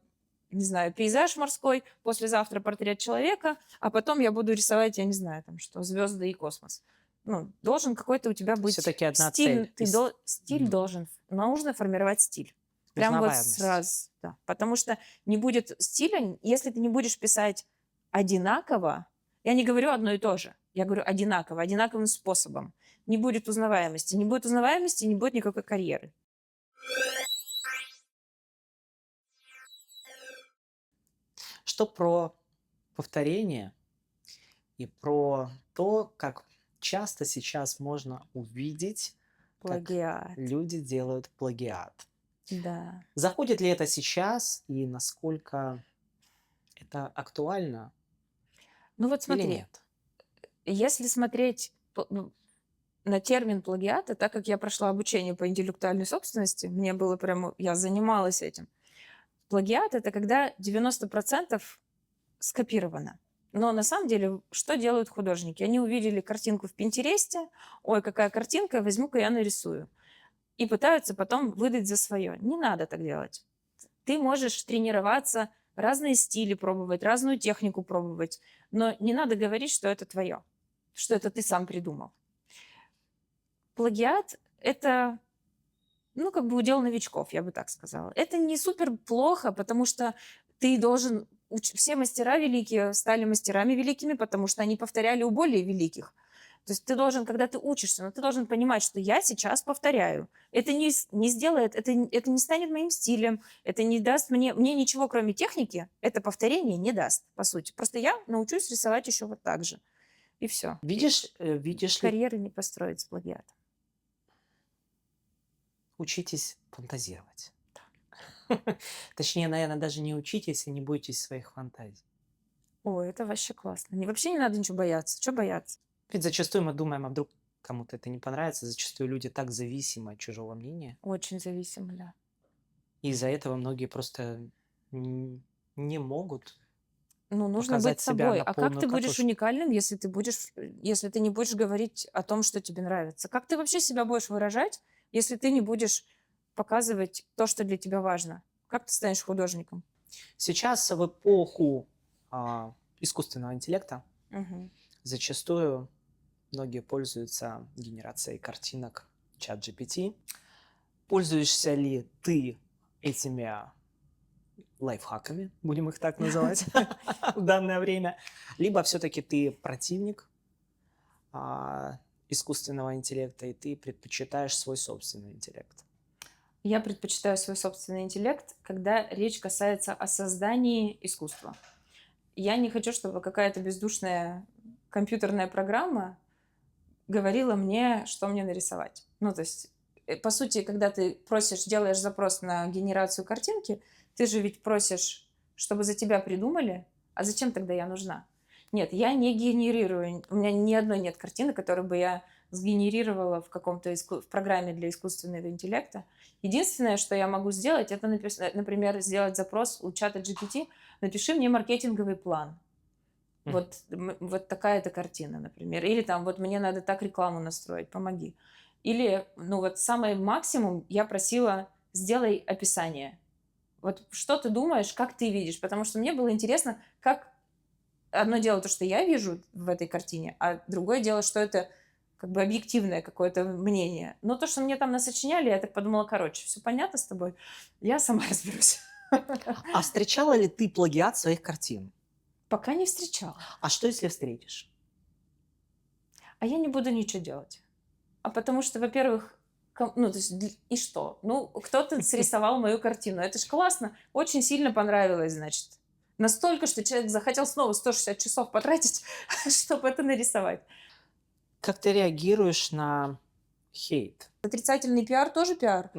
не знаю, пейзаж морской, послезавтра портрет человека, а потом я буду рисовать, я не знаю, там что, звезды и космос. Ну, должен какой-то у тебя быть Все-таки одна стиль, цель. стиль должен, нужно формировать стиль. Прям вот Узнаваемость. сразу, да. Потому что не будет стиля, если ты не будешь писать одинаково, я не говорю одно и то же, я говорю одинаково, одинаковым способом. Не будет узнаваемости. Не будет узнаваемости, не будет никакой карьеры. Что про повторение и про то, как часто сейчас можно увидеть, как Плагиат. люди делают плагиат. Да. Заходит ли это сейчас и насколько это актуально Ну вот или смотри, нет? если смотреть на термин плагиата, так как я прошла обучение по интеллектуальной собственности, мне было прямо, я занималась этим. Плагиат — это когда 90% скопировано. Но на самом деле, что делают художники? Они увидели картинку в Пинтересте, ой, какая картинка, возьму-ка я нарисую. И пытаются потом выдать за свое. Не надо так делать. Ты можешь тренироваться, разные стили пробовать, разную технику пробовать, но не надо говорить, что это твое, что это ты сам придумал. Плагиат — это, ну, как бы удел новичков, я бы так сказала. Это не супер плохо, потому что ты должен... Все мастера великие стали мастерами великими, потому что они повторяли у более великих. То есть ты должен, когда ты учишься, но ты должен понимать, что я сейчас повторяю. Это не сделает, это не станет моим стилем, это не даст мне ничего, кроме техники, это повторение не даст, по сути. Просто я научусь рисовать еще вот так же. И все. Видишь ли, Карьеры не построить с плагиатом. учитесь фантазировать. Точнее, наверное, даже не учитесь и не бойтесь своих фантазий. О, это вообще классно. Вообще не надо ничего бояться. Что бояться? Ведь зачастую мы думаем, а вдруг кому-то это не понравится. Зачастую люди так зависимы от чужого мнения. Очень зависимо, да. И из-за этого многие просто не могут Ну, нужно быть показать себя собой. на А как полную ты будешь катушку. уникальным, если ты не будешь говорить о том, что тебе нравится? Как ты вообще себя будешь выражать, если ты не будешь показывать то, что для тебя важно? Как ты станешь художником? Сейчас в эпоху искусственного интеллекта Мгм. зачастую многие пользуются генерацией картинок ChatGPT. Пользуешься ли ты этими лайфхаками, будем их так называть, в данное время, либо все-таки ты противник искусственного интеллекта, и ты предпочитаешь свой собственный интеллект? Я предпочитаю свой собственный интеллект, когда речь касается о создании искусства. Я не хочу, чтобы какая-то бездушная компьютерная программа говорила мне, что мне нарисовать. Ну, то есть по сути, когда ты делаешь запрос на генерацию картинки, ты же ведь просишь, чтобы за тебя придумали, а зачем тогда я нужна? Нет, я не генерирую, у меня ни одной нет картины, которую бы я сгенерировала в в программе для искусственного интеллекта. Единственное, что я могу сделать, это, например, сделать запрос у чата GPT, напиши мне маркетинговый план. Вот такая-то картина, например. Или там, вот мне надо так рекламу настроить, помоги. Или, ну вот самый максимум я просила, сделай описание. Вот что ты думаешь, как ты видишь? Потому что мне было интересно, как одно дело то, что я вижу в этой картине, а другое дело, что это как бы объективное какое-то мнение. Но то, что мне там насочиняли, я так подумала, короче, все понятно с тобой, я сама разберусь. А встречала ли ты плагиат своих картин? Пока не встречала. А что, если встретишь? А я не буду ничего делать. А потому что, во-первых, ну, то есть, и что? Ну, кто-то срисовал мою картину. Это же классно. Очень сильно понравилось, значит. Настолько, что человек захотел снова 160 часов потратить, чтобы это нарисовать. Как ты реагируешь на хейт? Отрицательный пиар тоже пиар.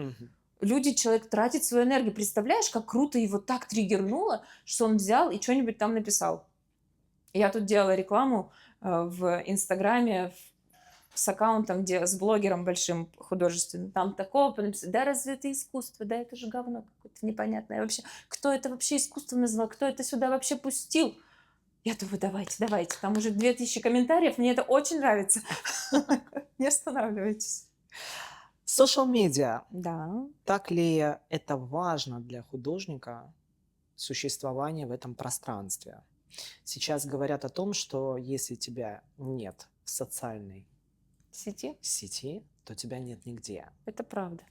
Человек тратит свою энергию. Представляешь, как круто его так триггернуло, что он взял и что-нибудь там написал. Я тут делала рекламу в Инстаграме с аккаунтом, с блогером большим художественным. Там такого написано, да разве это искусство, да это же говно какое-то непонятное. Вообще, кто это вообще искусством назвал, кто это сюда вообще пустил? Я думаю, давайте. Там уже 2000 комментариев, мне это очень нравится. Не останавливайтесь. Social media. Да. Так ли это важно для художника, существование в этом пространстве? Сейчас говорят о том, что если тебя нет в социальной сети, то тебя нет нигде. Это правда.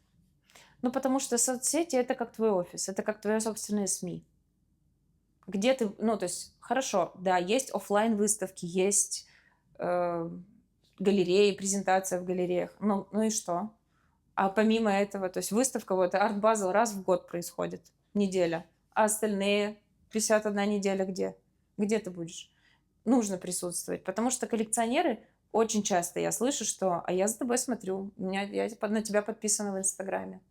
Ну, потому что соцсети — это как твой офис, это как твоя собственная СМИ. Где ты, ну, то есть, хорошо, да, есть офлайн выставки, есть галереи, презентация в галереях, ну и что? А помимо этого, то есть выставка, вот Art Basel раз в год происходит, неделя, а остальные 51 неделя где? Где ты будешь? Нужно присутствовать, потому что коллекционеры очень часто, я слышу, что «а я за тобой смотрю, я на тебя подписана в Инстаграме,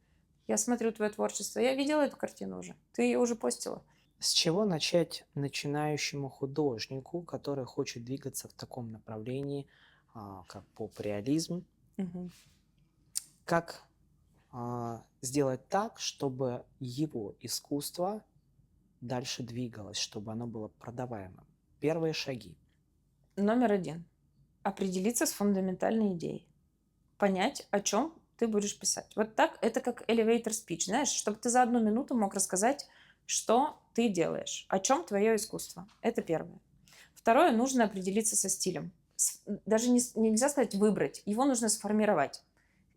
я смотрю твое творчество, я видела эту картину уже, ты ее уже постила». С чего начать начинающему художнику, который хочет двигаться в таком направлении, как поп-реализм? Как сделать так, чтобы его искусство дальше двигалось, чтобы оно было продаваемым? Первые шаги. Номер 1. Определиться с фундаментальной идеей. Понять, о чем ты будешь писать. Вот так, это как elevator speech, знаешь, чтобы ты за 1 минуту мог рассказать, что ты делаешь, о чем твое искусство. Это первое. Второе, нужно определиться со стилем. Даже нельзя сказать выбрать, его нужно сформировать.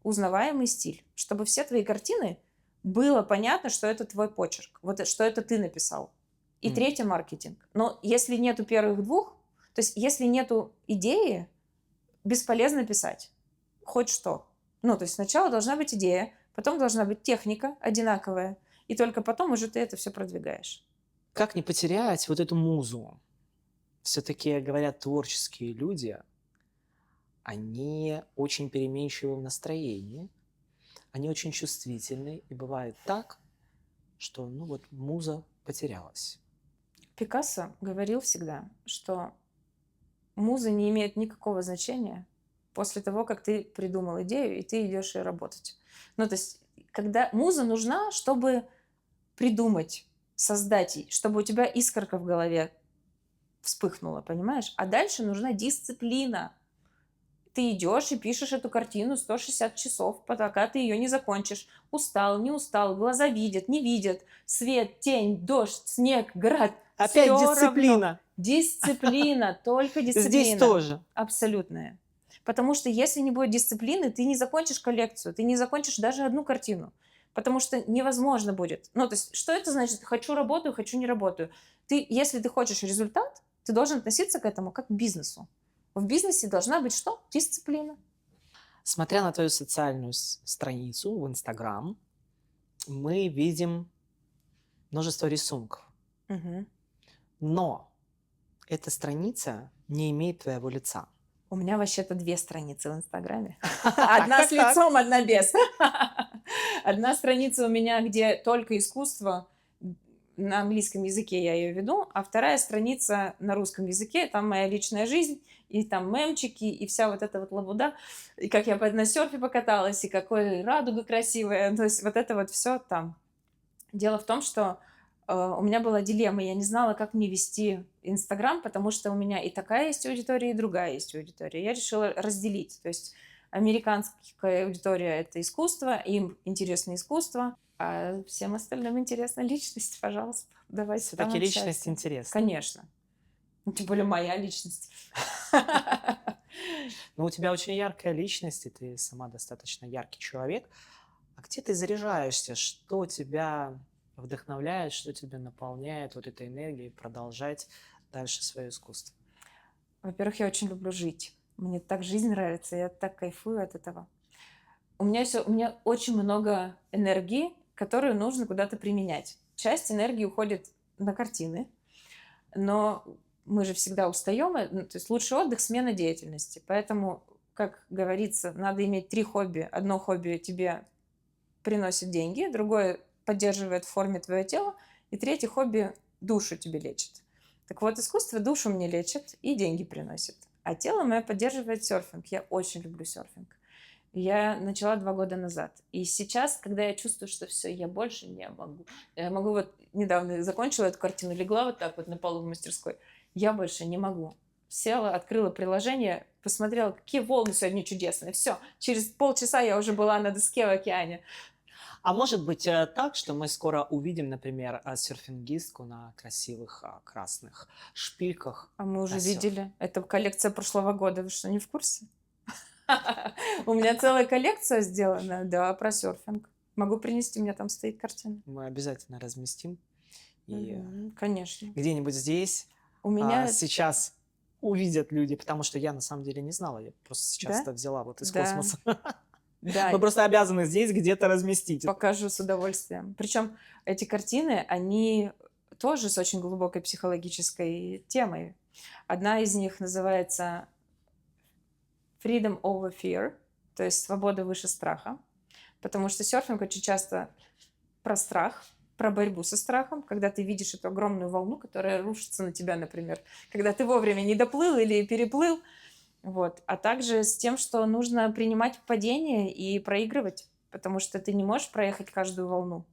Узнаваемый стиль, чтобы все твои картины было понятно, что это твой почерк, вот что это ты написал. И третье, маркетинг. Но если нету первых двух, то есть если нету идеи, бесполезно писать. Хоть что. Ну, то есть сначала должна быть идея, потом должна быть техника одинаковая, и только потом уже ты это все продвигаешь. Как не потерять вот эту музу? Все-таки, говорят, творческие люди, они очень переменчивы в настроении, они очень чувствительны, и бывает так, что, ну вот, муза потерялась. Пикассо говорил всегда, что муза не имеет никакого значения после того, как ты придумал идею, и ты идешь ее работать. Ну, то есть, когда муза нужна, чтобы придумать, создать, чтобы у тебя искорка в голове вспыхнула, понимаешь? А дальше нужна дисциплина. Ты идешь и пишешь эту картину 160 часов, пока ты ее не закончишь. Устал, не устал, глаза видят, не видят. Свет, тень, дождь, снег, град. Опять всё дисциплина. равно. Дисциплина, только дисциплина. Здесь тоже. Абсолютная. Потому что если не будет дисциплины, ты не закончишь коллекцию, ты не закончишь даже одну картину. Потому что невозможно будет. Ну, то есть, что это значит? Хочу работаю, хочу не работаю. Если ты хочешь результат, ты должен относиться к этому как к бизнесу. В бизнесе должна быть что? Дисциплина. Смотря на твою социальную страницу в Инстаграм, мы видим множество рисунков. Но эта страница не имеет твоего лица. У меня вообще-то 2 страницы в Инстаграме. Одна с Так. лицом, одна без. Одна страница у меня, где только искусство, на английском языке я ее веду, а вторая страница на русском языке, там моя личная жизнь, и там мемчики, и вся вот эта вот лабуда, и как я на серфе покаталась, и какой радуга красивая, то есть вот это вот все там. Дело в том, что у меня была дилемма, я не знала, как мне вести Инстаграм, потому что у меня и такая есть аудитория, и другая есть аудитория. Я решила разделить, то есть американская аудитория — это искусство, им интересно искусство, а всем остальным интересна личность, пожалуйста. Давайте там Все-таки личность общаться. интересна. Конечно. Ну, тем более моя личность. Но у тебя очень яркая личность, и ты сама достаточно яркий человек. А где ты заряжаешься? Что тебя вдохновляет, что тебя наполняет вот этой энергией продолжать дальше свое искусство? Во-первых, я очень люблю жить. Мне так жизнь нравится, я так кайфую от этого. У меня очень много энергии, которую нужно куда-то применять. Часть энергии уходит на картины, но мы же всегда устаем, ну, то есть лучший отдых — смена деятельности. Поэтому, как говорится, надо иметь 3 хобби. Одно хобби тебе приносит деньги, другое поддерживает в форме твое тело, и третье хобби душу тебе лечит. Так вот, искусство душу мне лечит и деньги приносит. А тело мое поддерживает серфинг. Я очень люблю серфинг. Я начала 2 года назад. И сейчас, когда я чувствую, что все, я больше не могу. Я могу вот недавно закончила эту картину, легла вот так вот на полу в мастерской. Я больше не могу. Села, открыла приложение, посмотрела, какие волны сегодня чудесные. Все, через полчаса я уже была на доске в океане. А может быть так, что мы скоро увидим, например, серфингистку на красивых красных шпильках А мы уже на серф? видели. Это коллекция прошлого года. Вы что, не в курсе? У меня целая коллекция сделана, да, про серфинг. Могу принести, у меня там стоит картина. Мы обязательно разместим. И Конечно. где-нибудь здесь У меня, сейчас увидят люди, потому что я на самом деле не знала, я просто сейчас да? это взяла вот из Да. космоса. Да, Мы просто обязаны здесь где-то разместить. покажу с удовольствием. Причем эти картины, они тоже с очень глубокой психологической темой. Одна из них называется Freedom over Fear, то есть свобода выше страха. Потому что серфинг очень часто про страх, про борьбу со страхом, когда ты видишь эту огромную волну, которая рушится на тебя, например, когда ты вовремя не доплыл или переплыл. Вот. А также с тем, что нужно принимать падение и проигрывать, потому что ты не можешь проехать каждую волну.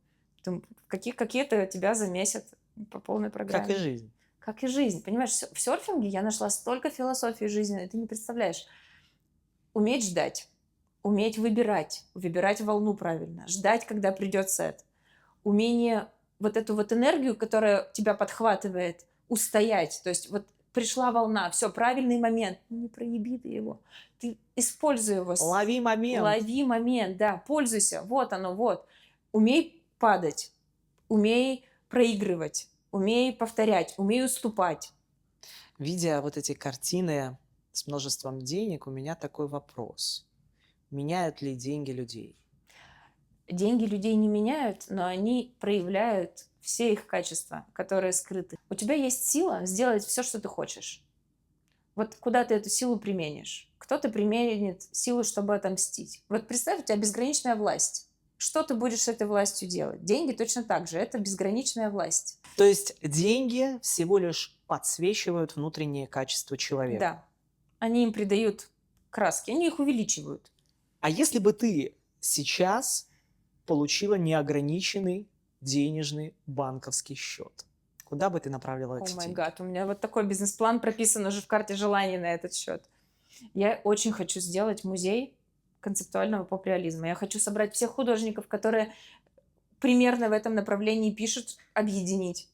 Какие-то тебя замесят по полной Как и программе. жизнь. Как и жизнь. Понимаешь, в серфинге я нашла столько философии жизни, ты не представляешь. Уметь ждать, уметь выбирать волну правильно, ждать, когда придет сет. Умение вот эту вот энергию, которая тебя подхватывает, устоять. То есть вот пришла волна, все, правильный момент. Не проеби ты его. Ты используй его. Лови момент. Лови момент, да, пользуйся. Вот оно, вот. Умей падать, умей проигрывать, умей повторять, умей уступать. Видя вот эти картины с множеством денег, у меня такой вопрос. Меняют ли деньги людей? Деньги людей не меняют, но они проявляют все их качества, которые скрыты. У тебя есть сила сделать все, что ты хочешь. Вот куда ты эту силу применишь? Кто-то применит силу, чтобы отомстить. Вот представь, у тебя безграничная власть. Что ты будешь с этой властью делать? Деньги точно так же. Это безграничная власть. То есть деньги всего лишь подсвечивают внутренние качества человека. Да. Они им придают краски, они их увеличивают. А если бы ты сейчас получила неограниченный денежный банковский счет, куда бы ты направила О эти май деньги? гад, у меня вот такой бизнес-план прописан уже в карте желаний на этот счет. Я очень хочу сделать музей концептуального поп-реализма. Я хочу собрать всех художников, которые примерно в этом направлении пишут, объединить.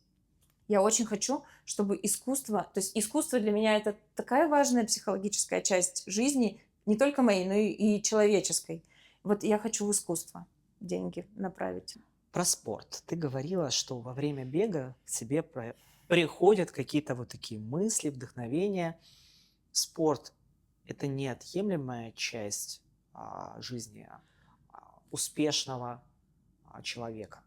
Я очень хочу, чтобы искусство, то есть искусство для меня это такая важная психологическая часть жизни, не только моей, но и человеческой. Вот я хочу в искусство деньги направить. Про спорт. Ты говорила, что во время бега к тебе приходят какие-то вот такие мысли, вдохновения. Спорт – это неотъемлемая часть жизни успешного человека.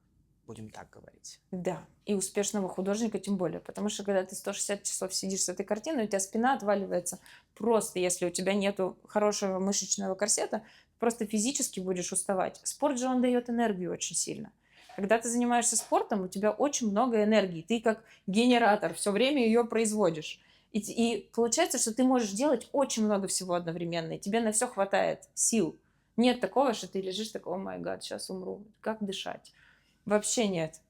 будем так говорить. Да, и успешного художника тем более, потому что когда ты 160 часов сидишь с этой картиной, у тебя спина отваливается просто, если у тебя нету хорошего мышечного корсета, просто физически будешь уставать. Спорт же, он дает энергию очень сильно. Когда ты занимаешься спортом, у тебя очень много энергии, ты как генератор, все время ее производишь. И получается, что ты можешь делать очень много всего одновременно, и тебе на все хватает сил. Нет такого, что ты лежишь такой, о май гад, сейчас умру, как дышать? Вообще нет.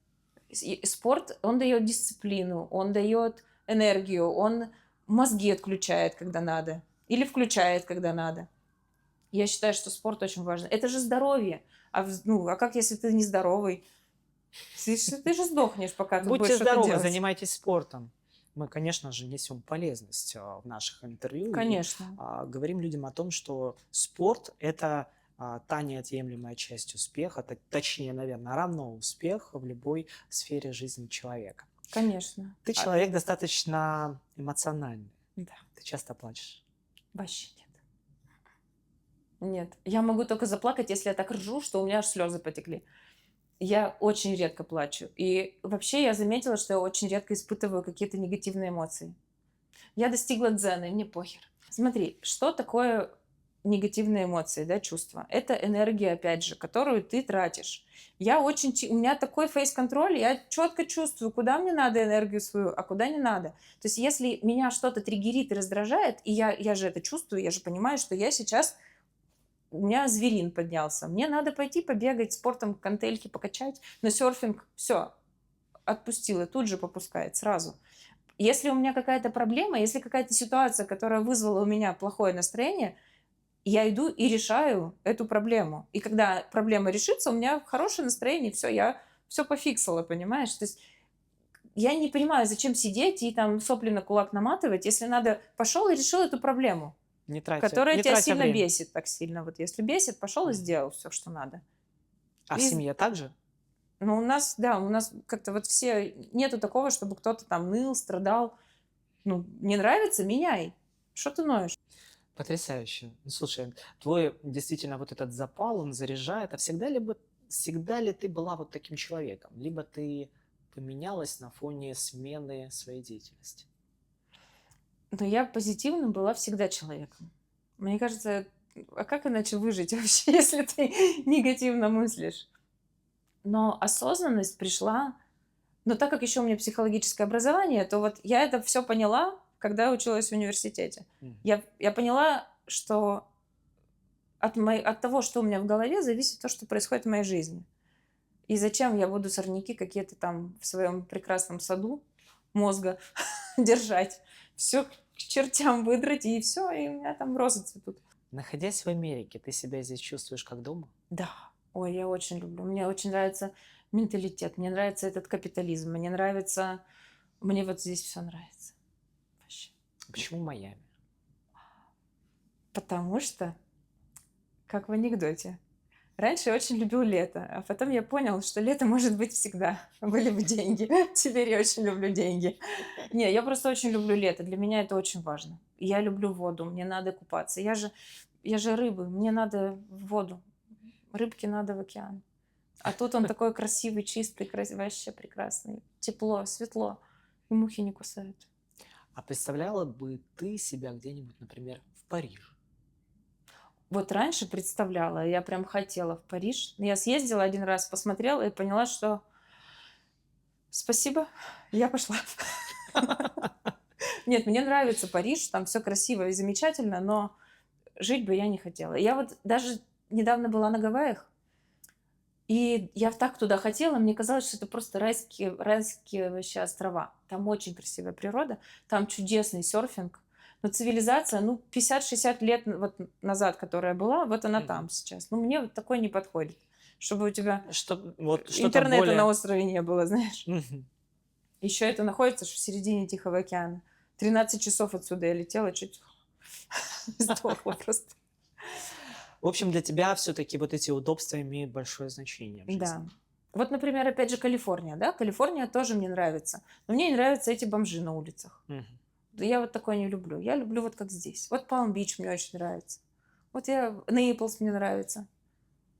Спорт, он дает дисциплину, он дает энергию, он мозги отключает, когда надо, или включает, когда надо. Я считаю, что спорт очень важен. Это же здоровье. А как, если ты нездоровый? Ты же сдохнешь, пока ты будешь Будьте что-то здоровы, делать. занимайтесь спортом. Мы, конечно же, несем полезность в наших интервью Конечно. и говорим людям о том, что спорт– это та неотъемлемая часть успеха, точнее, наверное, равно успех в любой сфере жизни человека. Конечно. Ты человек достаточно эмоциональный. Да. Ты часто плачешь. Вообще нет. Нет. Я могу только заплакать, если я так ржу, что у меня аж слезы потекли. Я очень редко плачу. И вообще я заметила, что я очень редко испытываю какие-то негативные эмоции. Я достигла дзена, и мне похер. Смотри, что такое негативные эмоции, да, чувства? Это энергия, опять же, которую ты тратишь. У меня такой фейс-контроль, я четко чувствую, куда мне надо энергию свою, а куда не надо. То есть если меня что-то триггерит и раздражает, и я же это чувствую, я же понимаю, что я сейчас у меня зверин поднялся. Мне надо пойти побегать, спортом гантельки покачать, на серфинг. Все, отпустила, тут же попускает сразу. Если у меня какая-то проблема, если какая-то ситуация, которая вызвала у меня плохое настроение, я иду и решаю эту проблему. И когда проблема решится, у меня хорошее настроение, все, я все пофиксила, понимаешь? То есть я не понимаю, зачем сидеть и там сопли на кулак наматывать, если надо, пошел и решил эту проблему, которая тебя сильно время. бесит, так сильно. Вот если бесит, пошел и сделал все, что надо. А в И семье также? Ну, у нас как-то вот все... Нету такого, чтобы кто-то там ныл, страдал. Ну, не нравится — меняй. Что ты ноешь? Потрясающе. Ну, слушай, твой действительно вот этот запал, он заряжает. А всегда ли ты была вот таким человеком? Либо ты поменялась на фоне смены своей деятельности? Но я позитивным была всегда человеком. Мне кажется, а как иначе выжить вообще, если ты негативно мыслишь? Но осознанность пришла... Но так как еще у меня психологическое образование, то вот я это все поняла, когда училась в университете. Я поняла, что от того, что у меня в голове, зависит то, что происходит в моей жизни. И зачем я буду сорняки какие-то там в своем прекрасном саду мозга держать? Все к чертям выдрать, и все, и у меня там розы цветут. Находясь в Америке, ты себя здесь чувствуешь как дома? Да. Ой, я очень люблю. Мне очень нравится менталитет, мне нравится этот капитализм, мне нравится... Мне вот здесь все нравится. Вообще. Почему Майами? Потому что, как в анекдоте, раньше я очень любил лето, а потом я понял, что лето может быть всегда. Были бы деньги. Теперь я очень люблю деньги. Не, я просто очень люблю лето. Для меня это очень важно. Я люблю воду, мне надо купаться. Я же рыба, мне надо в воду. Рыбке надо в океан. А тут он такой красивый, чистый, вообще прекрасный. Тепло, светло. И мухи не кусают. А представляла бы ты себя где-нибудь, например, в Париже? Вот раньше представляла, я прям хотела в Париж. Я съездила один раз, посмотрела и поняла, что спасибо, я пошла. Нет, мне нравится Париж, там все красиво и замечательно, но жить бы я не хотела. Я вот даже недавно была на Гавайях, и я так туда хотела, мне казалось, что это просто райские вообще острова. Там очень красивая природа, там чудесный серфинг. Но цивилизация, 50-60 лет вот назад, которая была, вот она там сейчас. Мне вот такой не подходит. Чтобы у тебя интернета на острове не было, знаешь. Еще это находится в середине Тихого океана. 13 часов отсюда я летела, чуть сдохла просто. В общем, для тебя все-таки вот эти удобства имеют большое значение в жизни. Да. Вот, например, опять же, Калифорния, да? Калифорния тоже мне нравится. Но мне не нравятся эти бомжи на улицах. Я вот такое не люблю. Я люблю вот как здесь. Вот Палм-Бич мне очень нравится. Вот Нейплс мне нравится.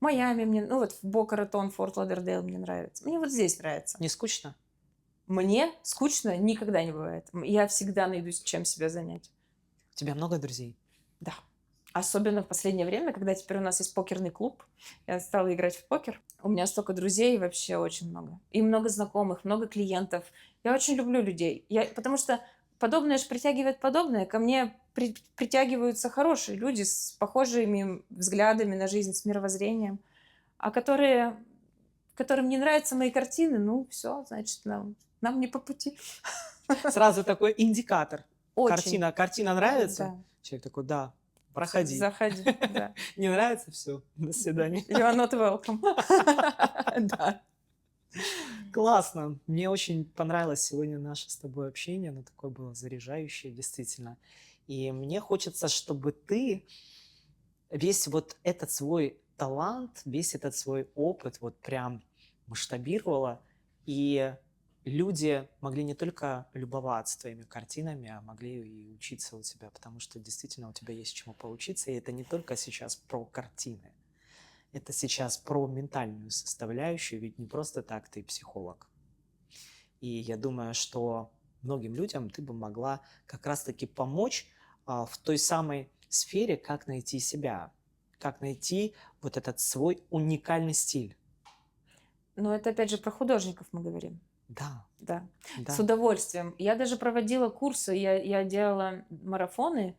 Майами мне, ну вот в Бока-Ратон, Форт Лодердейл мне нравится. Мне вот здесь нравится. Не скучно? Мне скучно никогда не бывает. Я всегда найду чем себя занять. У тебя много друзей? Да. Особенно в последнее время, когда теперь у нас есть покерный клуб. Я стала играть в покер. У меня столько друзей, вообще очень много. И много знакомых, много клиентов. Я очень люблю людей. Потому что подобное же притягивает подобное. Ко мне притягиваются хорошие люди с похожими взглядами на жизнь, с мировоззрением. А которым не нравятся мои картины, ну все, значит, нам не по пути. Сразу такой индикатор. Очень. Картина нравится? Да. Человек такой, да, проходи. Заходи, да. Не нравится? Все, до свидания. You are not welcome. Да. Классно. Мне очень понравилось сегодня наше с тобой общение. Оно такое было заряжающее, действительно. И мне хочется, чтобы ты весь вот этот свой талант, весь этот свой опыт вот прям масштабировала, и люди могли не только любоваться твоими картинами, а могли и учиться у тебя, потому что действительно у тебя есть чему поучиться, и это не только сейчас про картины, это сейчас про ментальную составляющую, ведь не просто так ты психолог. И я думаю, что многим людям ты бы могла как раз-таки помочь в той самой сфере, как найти себя, как найти вот этот свой уникальный стиль. Но это опять же про художников мы говорим. Да, Да. да. С удовольствием. Я даже проводила курсы, я делала марафоны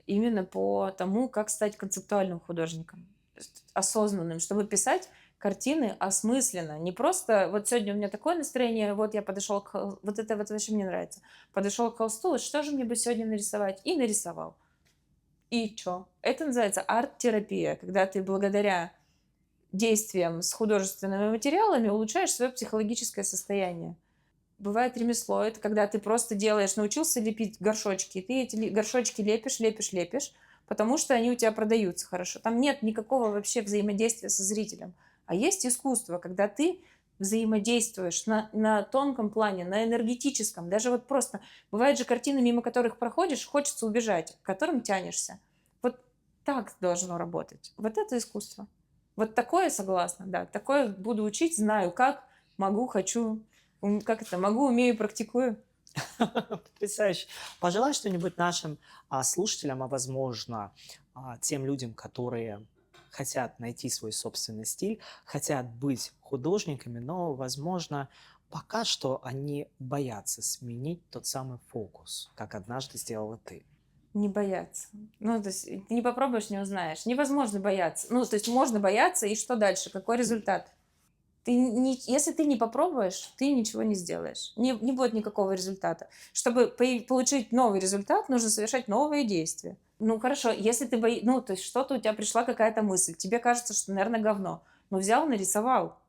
именно по тому, как стать концептуальным художником, то есть осознанным, чтобы писать картины осмысленно. Не просто вот сегодня у меня такое настроение, вот я подошел к вот это вот вообще мне нравится. Подошел к холсту, вот что же мне бы сегодня нарисовать? И нарисовал. И что? Это называется арт-терапия, когда ты благодаря действиям с художественными материалами улучшаешь свое психологическое состояние. Бывает ремесло, это когда ты просто делаешь, научился лепить горшочки, и ты эти горшочки лепишь, потому что они у тебя продаются хорошо. Там нет никакого вообще взаимодействия со зрителем. А есть искусство, когда ты взаимодействуешь на тонком плане, на энергетическом. Даже вот просто бывают же картины, мимо которых проходишь, хочется убежать, к которым тянешься. Вот так должно работать. Вот это искусство. Вот такое согласна, да. Такое буду учить, знаю как, могу, хочу. Как это? Могу, умею, практикую. Потрясающе. Пожелай что-нибудь нашим слушателям, а возможно, тем людям, которые хотят найти свой собственный стиль, хотят быть художниками, но, возможно, пока что они боятся сменить тот самый фокус, как однажды сделала ты. Не бояться. Ну, то есть ты не попробуешь, не узнаешь. Невозможно бояться. Ну, то есть можно бояться, и что дальше? Какой результат? Если ты не попробуешь, ты ничего не сделаешь. Не будет никакого результата. Чтобы получить новый результат, нужно совершать новые действия. Ну, хорошо, если ты ну, то есть что-то у тебя пришла какая-то мысль, тебе кажется, что, наверное, говно. Но взял, нарисовал.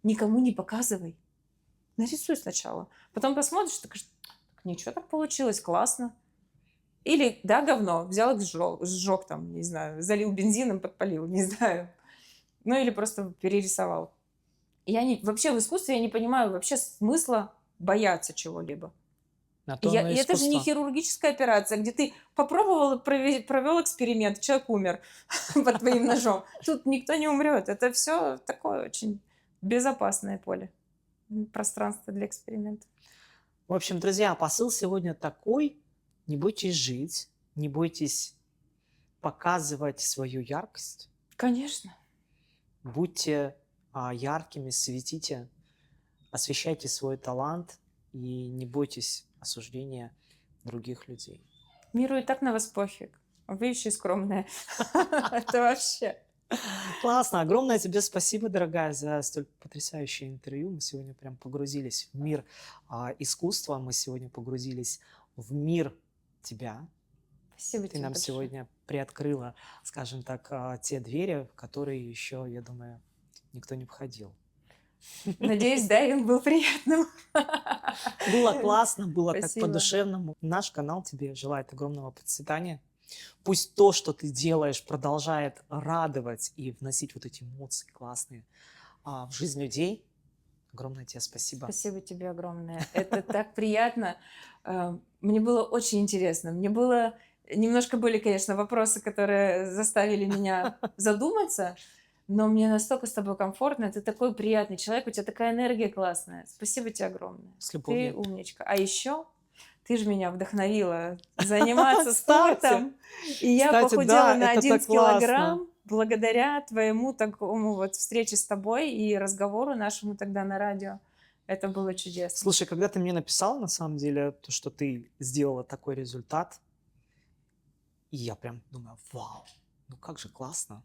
Никому не показывай. Нарисуй сначала. Потом посмотришь, так ничего так получилось, классно. Или, да, говно, взял и сжег там, не знаю, залил бензином, подпалил, не знаю. Ну, или просто перерисовал. Вообще в искусстве я не понимаю вообще смысла бояться чего-либо. И это же не хирургическая операция, где ты попробовал, провел эксперимент, человек умер под твоим ножом. Тут никто не умрет. Это все такое очень безопасное поле, пространство для эксперимента. В общем, друзья, посыл сегодня такой: не бойтесь жить, не бойтесь показывать свою яркость. Конечно. Будьте яркими, светите, освещайте свой талант и не бойтесь осуждения других людей. Миру и так на вас пофиг. Вы еще и скромная. Это вообще. Классно. Огромное тебе спасибо, дорогая, за столь потрясающее интервью. Мы сегодня прям погрузились в мир искусства, мы сегодня погрузились в мир тебя. Спасибо Ты тебе нам большое. сегодня приоткрыла, скажем так, те двери, в которые еще, я думаю, никто не входил. Надеюсь, дайвинг был приятным. Было классно, было так Спасибо. по-душевному. Наш канал тебе желает огромного процветания. Пусть то, что ты делаешь, продолжает радовать и вносить вот эти эмоции классные в жизнь людей. Огромное тебе спасибо. Спасибо тебе огромное. Это так приятно. Мне было очень интересно. Немножко были, конечно, вопросы, которые заставили меня задуматься. но мне настолько с тобой комфортно, ты такой приятный человек, у тебя такая энергия классная. Спасибо тебе огромное. С Ты любовью. умничка. А еще ты же меня вдохновила заниматься Кстати, спортом, и я кстати, похудела да, на это 11 так классно. килограмм благодаря твоему такому вот встрече с тобой и разговору нашему тогда на радио. Это было чудесно. Слушай, когда ты мне написал, на самом деле, то, что ты сделала такой результат, и я прям думаю, вау, ну как же классно.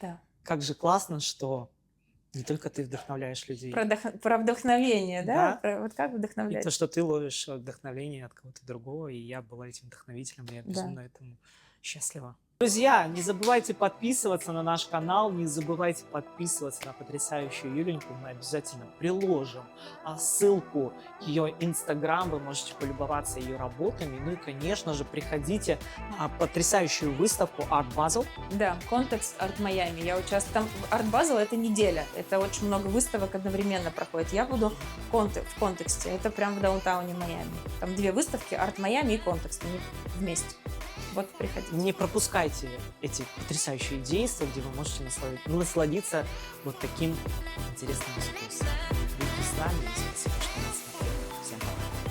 Да. Как же классно, что не только ты вдохновляешь людей, Про вдохновение, да? да, Вот как и то, вдохновлять? что ты ловишь вдохновение от кого-то другого, и я была этим вдохновителем, и я Да. безумно этому счастлива. Друзья, не забывайте подписываться на наш канал, не забывайте подписываться на потрясающую Юленьку. Мы обязательно приложим ссылку ее Инстаграм, вы можете полюбоваться ее работами. Ну и, конечно же, приходите на потрясающую выставку Art Basel. Да, контекст Арт Майами. Я участвую. Там Арт Базел это неделя. Это очень много выставок одновременно проходит. Я буду в контексте. Это прям в даунтауне Майами. Там 2 выставки: Арт Майами и контекст. Они вместе. Вот приходите. Не пропускайте эти потрясающие действия, где вы можете насладиться вот таким интересным искусством. Будьте с нами, и спасибо, что нас смотрели. Всем пока.